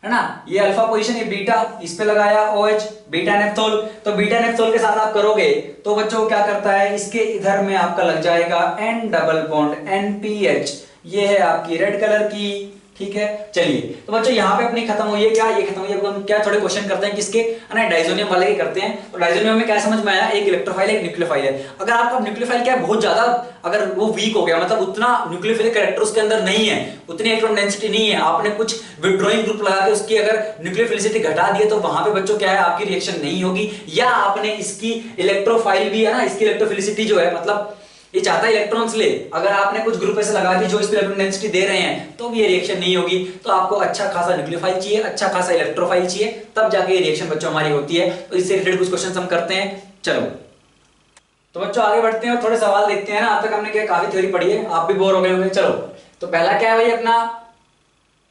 है ना, ये अल्फा पोजीशन, ये बीटा, इस पे लगाया OH, बीटा नेप्थोल। तो बीटा नेप्थोल के साथ आप करोगे तो बच्चों क्या करता है, इसके इधर में आपका लग जाएगा N डबल बॉन्ड NPH, ये है आपकी रेड कलर की। ठीक है, चलिए तो बच्चों यहाँ पे अपनी खत्म हुई है क्या, ये खत्म हुई है। अब हम क्या थोड़े क्वेश्चन करते हैं किसके, है ना, डाइजोनियम वाले के करते हैं। तो डाइजोनियम में क्या समझ में आया, एक इलेक्ट्रोफाइल एक न्यूक्लियोफाइल है। अगर आपका न्यूक्लियोफाइल क्या है बहुत ज्यादा, अगर वो वीक हो गया, मतलब उतना न्यूक्लियोफिलिक कैरेक्टर उसके अंदर नहीं है, उतनी इलेक्ट्रॉन डेंसिटी नहीं है, आपने कुछ विड्रॉइंग ग्रुप लगा के उसकी अगर न्यूक्लियोफिलिसिटी घटा दी है, तो वहां पे बच्चों क्या है आपकी रिएक्शन नहीं होगी। या आपने इसकी इलेक्ट्रोफाइल भी है ना, इसकी इलेक्ट्रोफिलिसिटी जो है, मतलब ये चाहता है इलेक्ट्रॉन्स ले, अगर आपने कुछ ग्रुप ऐसे लगा दी जो इस पे इलेक्ट्रॉन डेंसिटी दे रहे हैं, तो भी ये रिएक्शन नहीं होगी। तो आपको अच्छा खासा न्यूक्लियोफाइल चाहिए, अच्छा खासा इलेक्ट्रोफाइल चाहिए, तब जाके ये रिएक्शन बच्चों हमारी होती है। तो इससे रिलेटेड कुछ क्वेश्चन हम करते हैं। चलो तो बच्चों आगे बढ़ते हैं और थोड़े सवाल देखते हैं ना। अब तक हमने क्या काफी थ्योरी पढ़ी है, आप भी बोर हो गए होंगे। चलो तो पहला क्या है भाई, अपना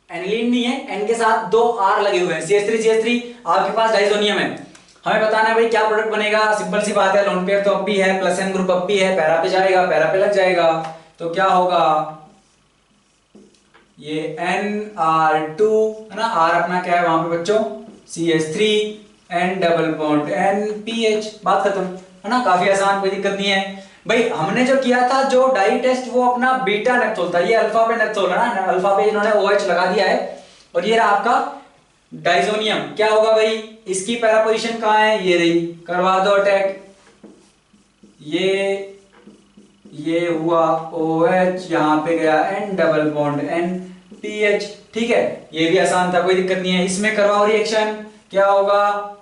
एनिलीन नहीं है, एन के साथ 2 R लगे हुए हैं, CH3 आपके पास डाइजोनियम है। हमें बताना है भाई क्या प्रोडक्ट बनेगा, सिंपल सी बात है, लोन पेयर तो अब भी है, प्लस एन ग्रुप अब भी है, पैरा पे जाएगा, पैरा पे लग जाएगा, तो क्या होगा, ये NR2 है ना, R अपना क्या है वहां पे बच्चों CH3 N double bond NPH, बात खत्म, है ना, काफी आसान, कोई दिक्कत नहीं है भाई। हमने जो किया था जो डाई टेस्ट, वो अपना बीटा नेप्थोल था, ये अल्फा पे नेप्थोल है ना, अल्फा पे इन्होंने OH लगा दिया है, और ये रहा आपका डाइजोनियम। क्या होगा भाई, इसकी पैरा पोजीशन कहां है, ये रही, करवा दो अटैक, ये हुआ OH, यहां पे गया N डबल बॉन्ड NPH, ठीक है, ये भी आसान था, कोई दिक्कत नहीं है। इसमें करवाओ रिएक्शन, क्या होगा,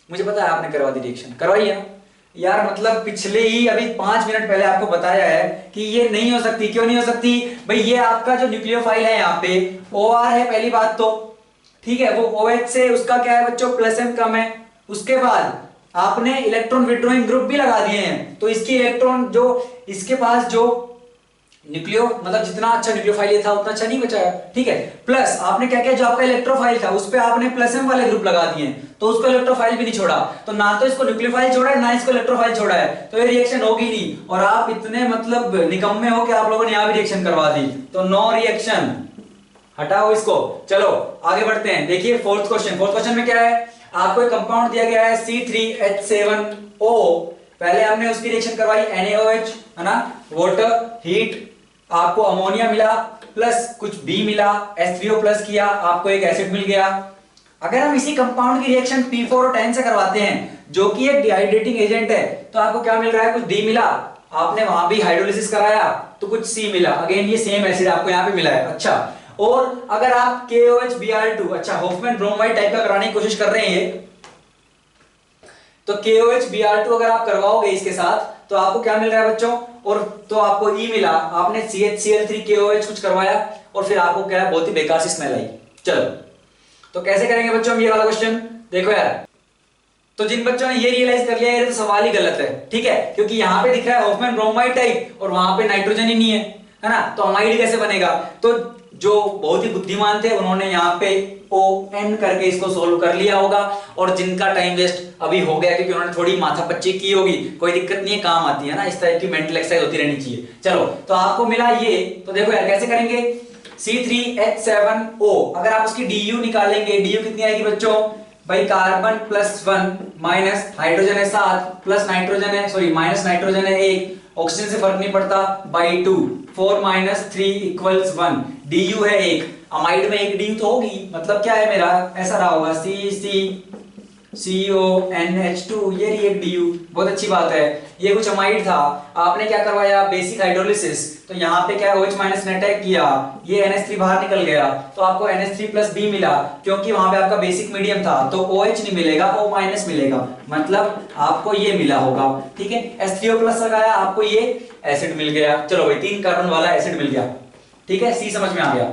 मुझे पता है आपने करवा दी रिएक्शन, करवाई है यार, मतलब पिछले ही अभी 5 मिनट पहले आपको बताया है कि ये नहीं हो सकती। क्यों नहीं हो सकती भाई, ये आपका जो न्यूक्लियोफाइल है यहाँ पे OR है, पहली बात तो, ठीक है, वो OH से उसका क्या है बच्चों, प्लस M कम है, उसके बाद आपने इलेक्ट्रॉन विड्रॉइंग ग्रुप भी लगा दिए हैं, तो इसकी इलेक्ट्रॉन जो इसके पास जो न्यूक्लियो, मतलब जितना अच्छा न्यूक्लियोफाइल था उतना अच्छा नहीं बचाया, ठीक है। प्लस आपने क्या किया, जो आपका इलेक्ट्रोफाइल था उस पे आपने प्लस M वाले ग्रुप लगा दिए, तो उसको इलेक्ट्रोफाइल भी नहीं छोड़ा, तो ना तो इसको न्यूक्लियोफाइल छोड़ा है ना इसको इलेक्ट्रोफाइल छोड़ा है, तो ये रिएक्शन होगी नहीं। और आप इतने मतलब निकम्मे हो कि आप लोगों ने यहां भी रिएक्शन करवा दी, तो नो रिएक्शन, हटाओ इसको। चलो आगे बढ़ते हैं, देखिए फोर्थ क्वेश्चन में क्या है, आपको एक कंपाउंड दिया गया है C3H7O, पहले हमने उसकी रिएक्शन करवाई NaOH, है ना, वाटर हीट, आपको अमोनिया मिला, प्लस कुछ B मिला, H3O प्लस किया, आपको एक एसिड मिल गया। अगर हम इसी कंपाउंड की रिएक्शन P4 और 10 से करवाते हैं, जो कि एक डिहाइड्रेटिंग एजेंट है, तो आपको क्या मिल रहा है, कुछ D मिला, आपने वहां भी हाइड्रोलिसिस कराया तो कुछ C मिला, अगेन ये सेम एसिड आपको यहाँ पे मिला है। अच्छा, और अगर आप KOH Br2, अच्छा होफमैन ब्रोमाइड टाइप का कराने की कोशिश कर रहे हैं, तो KOH Br2 अगर आप करवाओगे इसके साथ, तो आपको क्या मिल रहा है बच्चों, और तो आपको E मिला, आपने CHCl3KOH कुछ करवाया, और फिर आपको क्या है, बहुत ही बेकार सी स्मेल आई। चलो तो कैसे करेंगे बच्चों हम ये वाला क्वेश्चन, देखो यार, तो जिन बच्चों ने ये रियलाइज कर लिया ये तो सवाल ही गलत है, ठीक है, क्योंकि यहाँ पे दिख रहा है होफमैन ब्रोमाइड टाइप और वहां पे नाइट्रोजन ही नहीं है ना, तो अमाइड कैसे बनेगा। तो जो बहुत ही बुद्धिमान थे उन्होंने यहाँ पे ON करके इसको सोल्व कर लिया होगा, और जिनका टाइम वेस्ट अभी हो गया क्योंकि उन्होंने थोड़ी माथापच्ची की होगी, कोई दिक्कत नहीं है, काम आती है ना, इस तरह की मेंटल एक्सरसाइज होती रहनी चाहिए। चलो तो आपको मिला ये, तो देखो यार कैसे करेंगे, C3H7O, अगर आप उसकी DU निकालेंगे, DU कितनी आएगी बच्चों भाई, कार्बन +1 माइनस हाइड्रोजन है 7 प्लस नाइट्रोजन है, सॉरी माइनस नाइट्रोजन है 1, ऑक्सीजन से फर्क नहीं पड़ता, बाई 2, 4 - 3 = 1, DU है 1, अमाइड में 1 DU तो होगी, मतलब क्या है मेरा, ऐसा रहा होगा CCCONH2, ये रही एक DU, बहुत अच्छी बात है। ये कुछ अमाइड था, आपने क्या करवाया, बेसिक हाइड्रोलिसिस, तो यहाँ पे क्या OH- ने अटैक किया, ये NH3 बाहर निकल गया, तो आपको NH3+B मिला, क्योंकि वहां पे आपका बेसिक मीडियम था, तो OH नहीं मिलेगा, O- मिलेगा, मतलब आपको ये मिला होगा, ठीक है। H3O+ लगाया, आपको ये एसिड मिल गया। चलो भाई 3 कार्बन वाला एसिड मिल गया, ठीक है, C समझ में आ गया।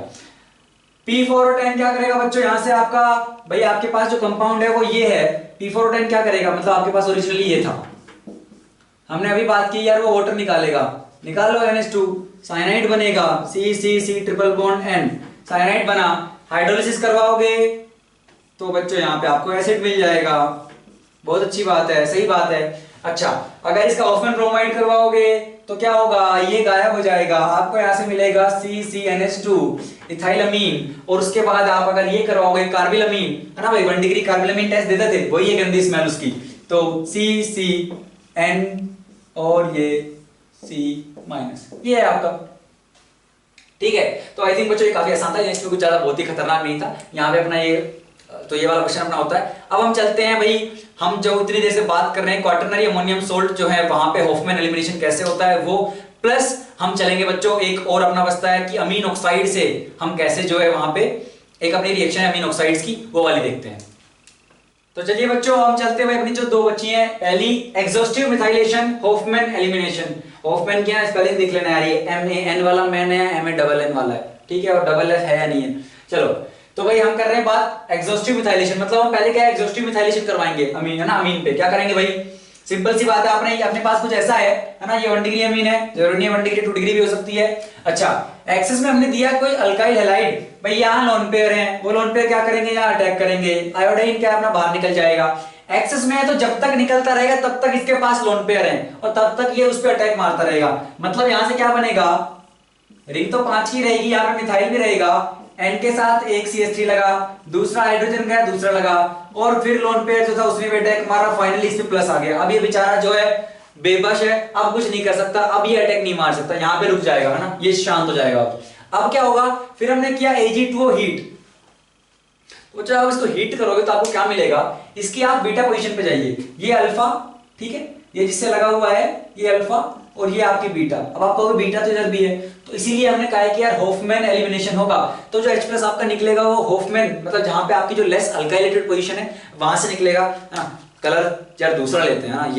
P4 और 10 क्या करेगा बच्चों, यहां से आपका भाई आपके पास जो कंपाउंड है वो ये है, P4 और 10 क्या करेगा, मतलब आपके पास ओरिजिनली ये था, हमने अभी बात की यार, वो वाटर निकालेगा, निकाल लो NH2, साइनाइड बनेगा, CCC triple bond N, cyanide बना, हाइड्रोलिसिस करवाओगे तो बच्चों यहाँ पे आपको एसिड मिल जाएगा, बहुत अच्छी बात है, सही बात है। अच्छा, अगर इसका होफमैन ब्रोमाइड करवाओगे तो क्या होगा, ये गायब हो जाएगा, आपको यहाँ से मिलेगा CCNH2 इथाइलमीन, और उसके बाद आप अगर ये करवाओगे कार्बिलमीन, है ना भाई, 1 डिग्री कार्बिलमीन टेस्ट देते थे, वही है गंदी स्मेल उसकी, तो CCN और ये C-, ये है आपका, ठीक है, तो आई थिंक बच्चों ये काफी आसान था, इसमें कुछ ज्यादा बहुत ही खतरनाक नहीं था। यहाँ पे अपना ये तो ये वाला क्वेश्चन अपना होता है। अब हम चलते हैं भाई, हम जो इतनी देर से बात कर रहे हैं क्वाटरनरी अमोनियम सोल्ट जो है वहां पे हॉफमैन एलिमिनेशन कैसे होता है वो, प्लस हम चलेंगे बच्चों एक और अपना बचता है कि अमीन ऑक्साइड से हम कैसे जो है वहां पे एक अपनी रिएक्शन है अमीन ऑक्साइड्स की वो वाली देखते हैं। तो चलिए बच्चों हम चलते हुए अपनी जो दो बच्ची हैं, पहली exhaustive methylation Hofmann elimination. Hofmann क्या है स्पेलिंग देख लेना यार, ये MAN वाला मैन है, MANN वाला है, ठीक है, और डबल एस है या नहीं है। चलो तो भाई हम कर रहे हैं बात एग्जॉस्टिव मिथाइलेशन, मतलब हम पहले क्या है एग्जॉस्टिव मिथाइलेशन करवाएंगे अमीन, है ना। अमीन पे क्या करेंगे भाई, सिंपल सी बात है, आपने अपने पास कुछ ऐसा है ना, ये 1 डिग्री अमीन है, जरूरी नहीं 1 डिग्री 2 डिग्री भी हो सकती है। अच्छा एक्सेस में हमने दिया कोई अल्काइल हैलाइड, भाई यहाँ लोन पेयर है, वो लोन पेयर क्या करेंगे, यहाँ अटैक करेंगे, आयोडीन क्या अपना बाहर निकल जाएगा। एक्सेस में है तो जब तक निकलता रहेगा तब तक इसके पास लोन पेयर है और तब तक ये उस पर अटैक मारता रहेगा। मतलब यहां से क्या बनेगा, रिंग तो 5 की रहेगी, यहाँ पे मिथाइल भी रहेगा, N के साथ एक CH3 लगा, दूसरा हाइड्रोजन गया, दूसरा लगा, और फिर लोन पेयर जो था उसने भी अटैक मारा, फाइनली इसमें प्लस आ गया। अब ये बेचारा जो है बेबस है, अब कुछ नहीं कर सकता, अब ये अटैक नहीं मार सकता, यहाँ पे रुक जाएगा, है ना, ये शांत हो जाएगा। अब क्या होगा, फिर हमने किया Ag2O हीट, तो जब आप इसको हीट करोगे तो आपको क्या मिलेगा, इसकी आप बीटा पोजीशन पे जाइए, ये अल्फा, ठीक है, ये जिससे लगा हुआ है ये अल्फा और ये आपकी बीटा। अब आप कहोगे बीटा तो इधर भी है, तो इसीलिए हमने कहा है कि यार हॉफमैन एलिमिनेशन होगा, तो जो H+ आपका निकलेगा वो हॉफमैन मतलब जहां पे आपकी जो लेस अल्काइलेटेड पोजीशन है वहां से निकलेगा, है ना। कलर यार दूसरा लेते हैं ना,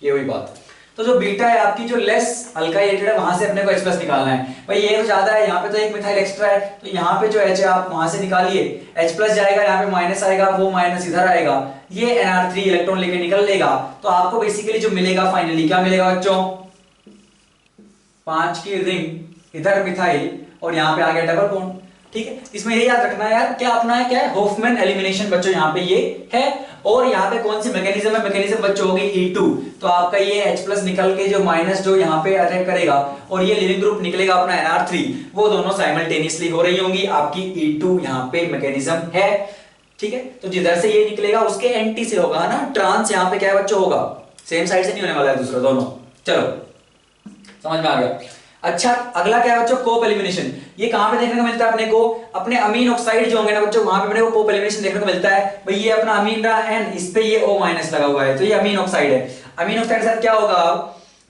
ये वही बात। तो जो बीटा है आपकी जो लेस अल्काइलेटेड है वहां से अपने को H+ निकालना है। भाई ये तो ज्यादा है, यहाँ पे तो एक मिथाइल एक्स्ट्रा है, तो यहाँ पे जो H है आप वहां से निकालिए, H+ जाएगा, यहाँ पे माइनस आएगा, वो माइनस इधर आएगा, ये Nr3 इलेक्ट्रॉन लेके निकल लेगा, तो आपको बेसिकली जो मिलेगा फाइनली क्या मिलेगा बच्चों, 5 की रिंग, इधर मिथाइल और यहाँ पे आ गया डबल बॉन्ड, ठीक है। इसमें ये याद रखना है यार, क्या अपना है, क्या है हॉफमैन एलिमिनेशन बच्चों, यहाँ पे ये है। और यहाँ पे कौन सी मैकेनिज्म है, मैकेनिज्म बच्चों होगी E2, तो आपका ये H+ निकल के जो माइनस जो यहाँ पे अटैक करेगा और ये लिविंग ग्रुप निकलेगा अपना Nr3, वो दोनों साइमल्टेनियसली हो रही होंगी, आपकी E2 यहाँ पे मैकेनिज्म है, ठीक है। तो जिधर से ये निकलेगा उसके एंटी से होगा, है ना, ट्रांस यहाँ पे क्या है बच्चों होगा, सेम साइड से नहीं होने वाला है दूसरा, दोनों। चलो समझ में आ गया। अच्छा अगला क्या है बच्चों, कोप एलिमिनेशन। ये कहां पे देखने को मिलता है अपने को, अपने अमीन ऑक्साइड जो होंगे ना बच्चों वहां पे अपने को कोप एलिमिनेशन देखने को मिलता है। भाई ये अपना अमीन रहा N, इस पे ये O- लगा हुआ है, तो ये अमीन ऑक्साइड है। अमीन ऑक्साइड के साथ क्या होगा,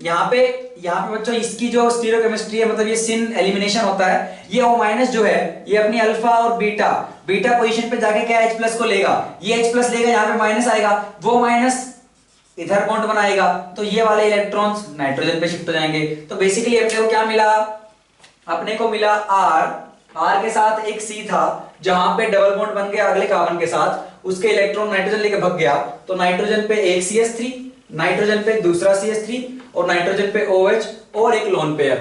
यहाँ पे बच्चों इसकी जो स्टीरियोकेमिस्ट्री है, मतलब ये सिन एलिमिनेशन होता है, ये O- जो है ये अपनी अल्फा और बीटा पोजीशन पे जाके क्या H+ को लेगा, ये H+ लेगा, यहाँ पे माइनस आएगा, वो माइनस इधर बॉन्ड बनाएगा, तो ये वाले इलेक्ट्रॉन्स नाइट्रोजन पे शिफ्ट हो जाएंगे। तो बेसिकली अपने को क्या मिला, अपने को मिला R के साथ एक C था जहां पे डबल बॉन्ड बन गया अगले कार्बन के साथ, उसके इलेक्ट्रॉन नाइट्रोजन लेके भाग गया, तो नाइट्रोजन पे एक CH3, नाइट्रोजन पे दूसरा CH3 और नाइट्रोजन पे OH और एक लोन पेयर,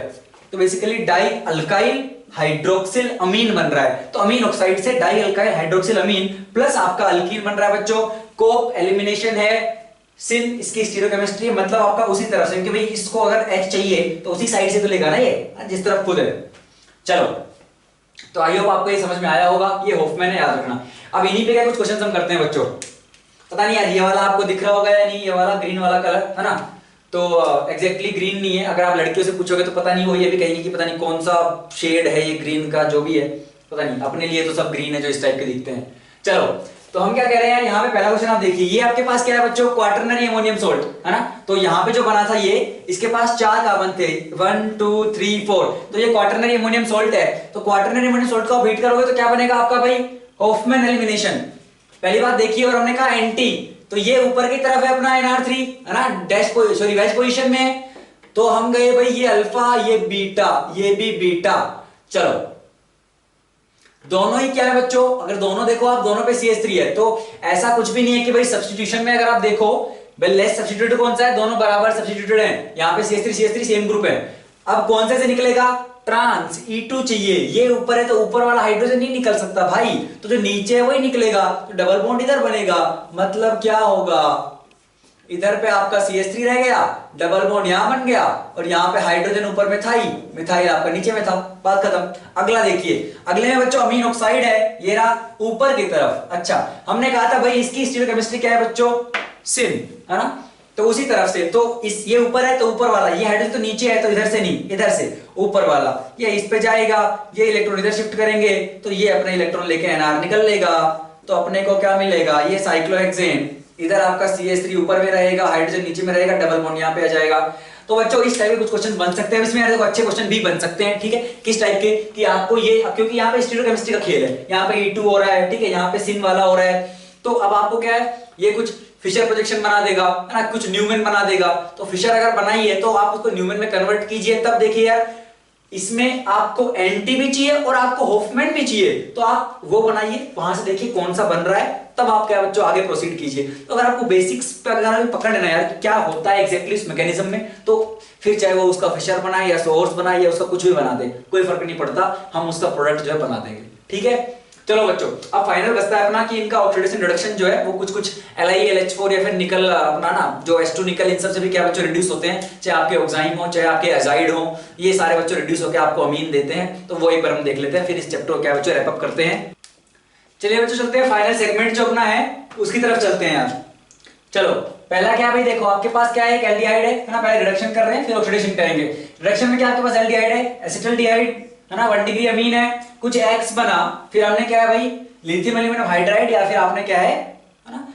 तो बेसिकली डाई अल्काइल हाइड्रोक्सिल अमीन बन रहा है। तो अमीन ऑक्साइड से डाई अल्काइल हाइड्रोक्सिल अमीन प्लस आपका अल्कीन बन रहा है बच्चों। कोप एलिमिनेशन है, सिन इसकी स्टीरियोकेमिस्ट्री, मतलब आपका उसी तरह से, क्योंकि भाई इसको अगर H चाहिए तो उसी साइड से तो लेगा ना ये, जिस तरफ खुद है। चलो तो आई होप आपको ये समझ में आया होगा, ये हॉफमैन है, याद रखना। अब इन्हीं पे क्या कुछ क्वेश्चन हम करते हैं बच्चों, पता नहीं यार ये वाला आपको दिख रहा होगा या नहीं, ये वाला ग्रीन वाला कलर है ना, तो एग्जैक्टली ग्रीन नहीं है, अगर आप लड़कियों से पूछोगे तो पता नहीं, वो ये भी कहेंगे कि पता नहीं कौन सा शेड है ये ग्रीन का, जो भी है पता नहीं, अपने लिए तो सब ग्रीन है जो इस टाइप के दिखते हैं। चलो तो हम क्या कह रहे हैं, यहाँ पे पहला क्वेश्चन आप देखिए, ये आपके पास क्या है बच्चों, क्वाटरनरी अमोनियम सोल्ट, है ना। तो यहाँ पे जो बना था ये, इसके पास 4 कार्बन थे, 1 2 3 4, तो ये क्वाटरनरी अमोनियम सोल्ट है। तो क्वाटरनरी अमोनियम सोल्ट को आप हीट करोगे तो क्या बनेगा आपका भाई, हॉफमैन एलिमिनेशन। पहली बात देखिए, और हमने कहा एंटी, तो ये ऊपर की तरफ है अपना Nr3, है ना, वेज पोजीशन में, तो हम गए भाई ये अल्फा, ये बीटा, ये भी बीटा। चलो दोनों ही क्या है बच्चों, अगर दोनों देखो आप, दोनों पे CH3 है, तो ऐसा कुछ भी नहीं है कि भाई सब्स्टिट्यूशन में अगर आप देखो लेस सब्स्टिट्यूटेड कौन सा है, दोनों बराबर सब्स्टिट्यूटेड हैं, यहाँ पे CH3 सेम ग्रुप है। अब कौन से निकलेगा, ट्रांस E2 चाहिए, ये ऊपर है तो ऊपर वाला हाइड्रोजन नहीं निकल सकता भाई, तो जो नीचे है वही निकलेगा, तो डबल बॉन्ड इधर बनेगा, मतलब क्या होगा, इधर पे आपका CH3 रह गया, डबल बॉन्ड यहां बन गया, और यहाँ पे हाइड्रोजन ऊपर में था ही, मिथाइल आपका नीचे में था, बात खत्म। अगला देखिए, अगले में बच्चों अमीन ऑक्साइड है, ये रहा ऊपर की तरफ। अच्छा हमने कहा था भाई इसकी स्टीरियोकेमिस्ट्री क्या है बच्चों, सिन, है ना, तो उसी तरफ से, तो इस ये ऊपर है तो ऊपर वाला, ये हाइड्रोजन तो नीचे है तो इधर से नहीं, इधर से ऊपर वाला ये इस पे जाएगा, ये इलेक्ट्रॉन इधर शिफ्ट करेंगे तो ये अपने इलेक्ट्रॉन लेके एनआर निकल लेगा। तो अपने को क्या मिलेगा, ये साइक्लोहेक्सेन, इधर आपका CH3 ऊपर में रहेगा, हाइड्रोजन नीचे में रहेगा, डबल बॉन्ड यहाँ पे आ जाएगा। तो बच्चों इस टाइप के कुछ क्वेश्चन बन सकते हैं इसमें, यार देखो अच्छे क्वेश्चन भी बन सकते हैं, ठीक है। किस टाइप के, कि आपको ये, क्योंकि यहाँ पे स्टीरियोकेमिस्ट्री का खेल है, यहाँ पे E2 हो रहा है, ठीक है, यहाँ पे सिन वाला हो रहा है। तो अब आपको क्या है, ये कुछ फिशर प्रोजेक्शन बना देगा, है ना, कुछ न्यूमैन बना देगा। तो फिशर अगर बनाई है तो आप उसको न्यूमैन में कन्वर्ट कीजिए, तब देखिए यार इसमें आपको एंटी भी चाहिए और आपको होफमैन भी चाहिए, तो आप वो बनाइए, वहां से देखिए कौन सा बन रहा है, तब आप क्या बच्चों आगे प्रोसीड कीजिए। तो अगर आपको बेसिक्स पे अगर पकड़ लेना यार कि क्या होता है एग्जैक्टली इस मैकेनिज्म में, तो फिर चाहे वो उसका फिशर बनाए या सोर्स बनाए या उसका कुछ भी बना दे, कोई फर्क नहीं पड़ता, हम उसका प्रोडक्ट जो है बना देंगे, ठीक है। चलो बच्चों अब फाइनल बचता है अपना कि इनका ऑक्सीडेशन रिडक्शन जो है वो कुछ LiLH4 या फिर निकल अपना ना जो H2 निकल, इन सब से भी क्या बच्चों रिड्यूस होते हैं, चाहे आपके ऑक्साइम हो चाहे आपके एजाइड हो, ये सारे बच्चों रिड्यूस होकर आपको अमीन देते हैं। तो वो एक बार हम देख लेते हैं, फिर इस चैप्टर को क्या बच्चों रैप अप करते हैं। चलिए बच्चों चलते हैं फाइनल सेगमेंट जो अपना है उसकी तरफ चलते हैं यार। चलो पहला क्या भाई, देखो आपके पास क्या है, एक एल्डिहाइड है ना, पहले रिडक्शन कर रहे हैं फिर ऑक्सीडेशन करेंगे। रिडक्शन में क्या आपके पास एल्डिहाइड है, एसिटल्डिहाइड है ना, 1 डिग्री अमीन है, कुछ X बना, फिर हमने क्या है भाई लिथियम एल्यूमिनियम हाइड्राइड, या फिर आपने क्या है ना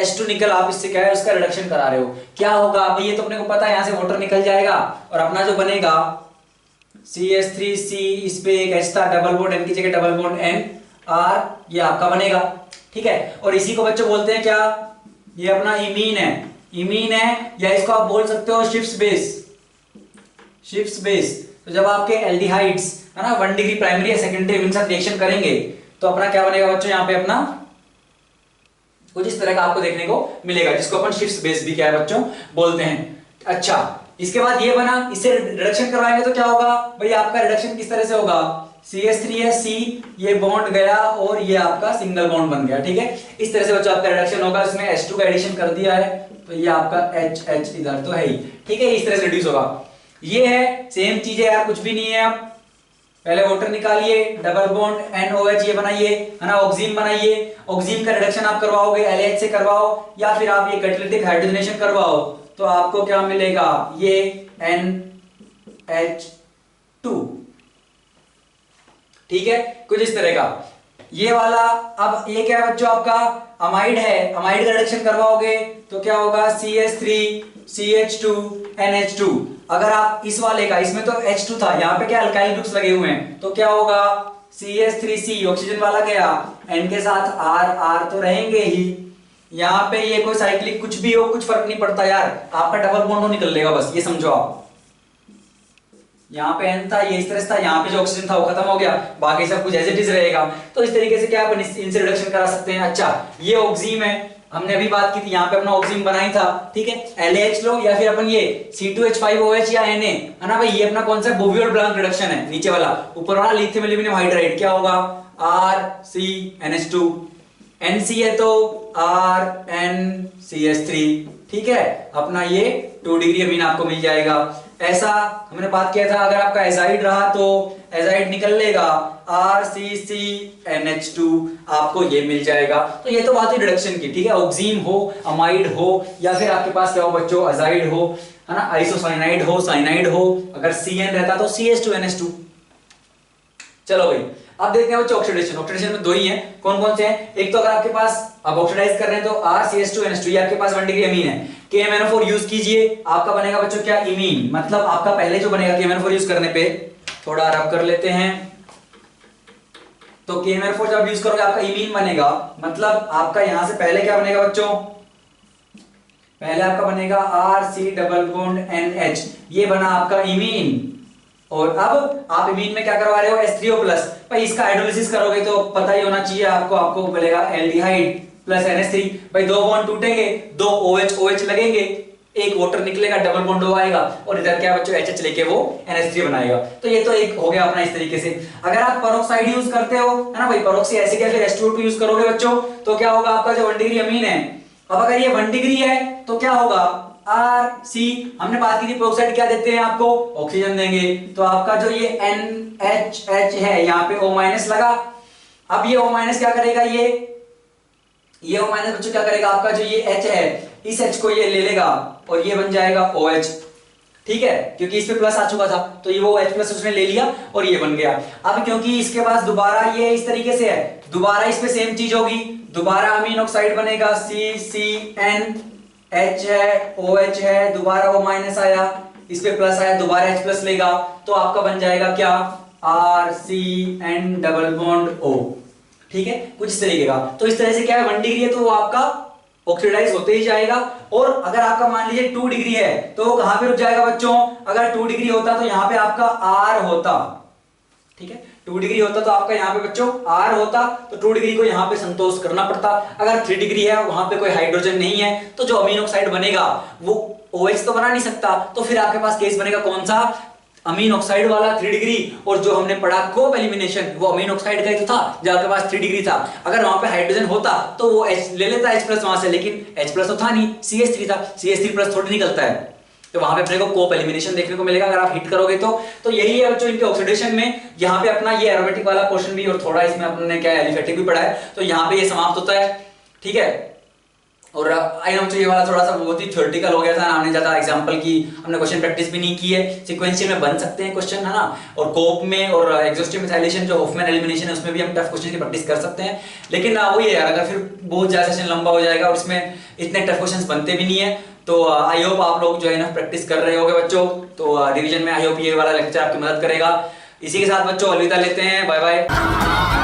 H2 निकल, आप इससे क्या है उसका रिडक्शन करा रहे हो, क्या होगा भाई ये तो अपने को पता है, यहां से वाटर निकल जाएगा और अपना जो बनेगा CH3C, इस पे एक H था, डबल बॉन्ड N की जगह डबल बॉन्ड NR, ये आपका बनेगा, ठीक है। और इसी को बच्चों बोलते हैं क्या, ये अपना इमीन है, इमीन है, या इसको आप बोल सकते हो शिफ्स बेस, शिफ्स बेस। तो जब आपके एल्डिहाइड्स है ना 1 डिग्री प्राइमरी या सेकेंडरी इनके साथ रिएक्शन करेंगे तो अपना क्या बनेगा बच्चों, यहाँ पे अपना कुछ इस तरह का आपको देखने को मिलेगा, जिसको अपन शिफ्स बेस भी क्या है बच्चों बोलते हैं। अच्छा इसके बाद ये बना, इससे रिडक्शन करवाएंगे तो क्या होगा भाई, आपका रिडक्शन किस तरह से होगा, CH3C, ये बॉन्ड गया और ये आपका सिंगल बॉन्ड बन गया, ठीक है। इस तरह से बच्चों आपका रिडक्शन होगा, इसमें H2 का एडिशन कर दिया है तो ये आपका HH इधर तो है ही, ठीक है, इस तरह से रिड्यूस होगा। ये है सेम चीज है यार, कुछ भी नहीं है। आप पहले वाटर निकालिए, डबल बॉन्ड NOH ये बनाइए, है ना, ऑक्सीन बनाइए, ऑक्सीन का रिडक्शन आप करवाओगे LH से करवाओ या फिर आप ये कैटालिटिक हाइड्रोजनेशन करवाओ, तो आपको क्या मिलेगा, ये NH2, ठीक है, कुछ इस तरह का ये वाला। अब ये क्या है बच्चों आपका अमाइड है, अमाइड का रिडक्शन करवाओगे तो क्या होगा CH3 CH2 NH2। अगर आप इस वाले का, इसमें तो H2 था, यहाँ पे क्या अल्काइल ग्रुप्स लगे हुए हैं, तो क्या होगा CH3C, ऑक्सीजन वाला गया, N के साथ R तो रहेंगे ही, यहाँ पे ये कोई साइक्लिक कुछ भी हो कुछ फर्क नहीं पड़ता यार, आपका डबल बॉन्ड निकल लेगा, बस ये समझो आप। यहाँ पे N था, ये इस तरह से था, यहाँ पे जो ऑक्सीजन था वो खत्म हो गया, बाकी सब कुछ एज इट इज रहेगा। तो इस तरीके से क्या अपन इनसे रिडक्शन करा सकते हैं। अच्छा ये ऑक्सीम है, हमने अभी बात की थी, यहाँ पे अपना ऑक्सीम बनाई था, ठीक है, LH लो या फिर अपन ये C2H5OH या Na, है ना भाई, ये अपना कौन सा बोवियोल ब्लांक रिडक्शन है, नीचे वाला, ऊपर वाला लिथियम एल्यूमिनियम हाइड्राइड, क्या होगा RCNH2, NC है तो RNCH3, ठीक है, अपना ये 2 डिग्री अमीन आपको मिल जाएगा। ऐसा हमने बात किया था, अगर आपका एजाइड रहा तो एजाइड निकल लेगा RCCNH2, आपको ये मिल जाएगा। तो ये तो बात है रिडक्शन की, ठीक है, ऑक्सीम हो, अमाइड हो या फिर आपके पास क्या हो बच्चों अजाइड हो, है ना, आइसोसाइनाइड हो, साइनाइड हो, अगर CN रहता तो CH2NH2। चलो भाई अब देखते हैं बच्चों ऑक्सीडेशन। ऑक्सीडेशन में दो ही हैं, कौन कौन से हैं, एक तो अगर आपके पास अब ऑक्सीडाइज कर रहे हैं तो RCH2NH2, ये आपके पास 1 डिग्री अमीन है, KMnO4 यूज कीजिए, आपका बनेगा बच्चों क्या इमीन, मतलब आपका पहले जो बनेगा KMnO4 यूज करने पे, थोड़ा रब कर लेते हैं, तो KMnO4 जब यूज करोगे आपका इमीन बनेगा, मतलब आपका यहां से पहले क्या बनेगा बच्चों, पहले आपका बनेगा RC डबल बॉन्ड NH, ये बना आपका इमीन, और अब आप इमीन में क्या करवा रहे हो H3O प्लस, भाई इसका हाइड्रोलिसिस करोगे तो पता ही होना चाहिए आपको, आपको मिलेगा एल्डिहाइड प्लस NH3, भाई दो बॉन्ड टूटेंगे, दो OH लगेंगे, एक वाटर निकलेगा, डबल बॉन्ड O आएगा, और इधर क्या बच्चों HH लेके वो NH3 बनाएगा। तो ये तो एक हो गया अपना इस तरीके से। अगर आप पेरोक्साइड यूज करते हो, है ना भाई, पेरोक्सी एसिड या फिर H2O2 यूज करोगे बच्चों, तो क्या होगा आपका जो 1 डिग्री अमीन है, अब अगर ये 1 डिग्री है तो क्या होगा RC, हमने बात की थी पेरोक्साइड क्या देते हैं आपको, ऑक्सीजन देंगे, तो आपका जो ये NHH है यहाँ पे O- लगा, अब ये O- क्या करेगा, ये O- बच्चों क्या करेगा, आपका जो ये H है इस H को ये ले लेगा और ये बन जाएगा OH, ठीक है, क्योंकि इस पे प्लस आ चुका था तो ये वो H प्लस उसने ले लिया और ये बन गया। अब क्योंकि इसके पास दोबारा ये इस तरीके से है, दोबारा इस पे सेम चीज होगी, दोबारा अमीन ऑक्साइड बनेगा CCN, H है OH है, दोबारा वो माइनस आया, इस पे प्लस आया, दोबारा H प्लस लेगा तो आपका बन जाएगा क्या RCN डबल बॉन्ड O, ठीक है, कुछ इस तरीके का। तो इस तरह से क्या है 1 डिग्री है तो वो आपका ऑक्सीडाइज होते ही जाएगा। और अगर आपका मान लीजिए 2 डिग्री है तो वो कहां पे रुक जाएगा बच्चों, अगर 2 डिग्री होता तो यहां पे आपका R होता, ठीक है, 2 डिग्री होता तो आपका यहां पे बच्चों R होता, तो 2 डिग्री को यहां पे संतोष करना पड़ता। अगर 3 डिग्री है वहां पे कोई हाइड्रोजन नहीं है तो जो अमीनो ऑक्साइड बनेगा वो OH तो बना नहीं सकता, तो फिर आपके पास केस बनेगा कौन सा, अमीन ऑक्साइड वाला 3 डिग्री। और जो हमने पढ़ा कोप एलिमिनेशन वो अमीन ऑक्साइड का ही तो था जो आपके पास 3 डिग्री था। अगर वहां पे हाइड्रोजन होता तो वो H ले लेता H प्लस वहां से, लेकिन H प्लस तो था नहीं, CH3 था, CH3 प्लस थोड़ी निकलता है, तो वहां पे अपने को कोप एलिमिनेशन देखने को मिलेगा अगर आप हिट करोगे तो यही है बच्चों इनके ऑक्सीडेशन में। यहाँ पे अपना ये एरोमेटिक वाला पोर्शन भी और थोड़ा इसमें अपने क्या एलिफेटिक भी पढ़ा है, तो यहाँ पे ये समाप्त होता है, ठीक है। और आई नो ये वाला थोड़ा सा बहुत ही थ्योरेटिकल हो गया था, हमने ज्यादा एग्जांपल की हमने क्वेश्चन प्रैक्टिस भी नहीं की है। सीक्वेंशियल में बन सकते हैं क्वेश्चन, है ना, और कोप में और एग्जॉस्टिव मिथाइलेशन जो हॉफमैन एलिमिनेशन है उसमें भी हम टफ क्वेश्चन की प्रैक्टिस कर सकते हैं। लेकिन वही है यार, अगर फिर बहुत ज्यादा सेशन लंबा हो जाएगा और इसमें इतने टफ क्वेश्चन बनते भी नहीं है, तो आई होप आप लोग जो है ना प्रैक्टिस कर रहे होगे बच्चों। तो रिवीजन में आई होप ये वाला लेक्चर आपकी मदद करेगा। इसी के साथ बच्चों अलविदा लेते हैं, बाय बाय।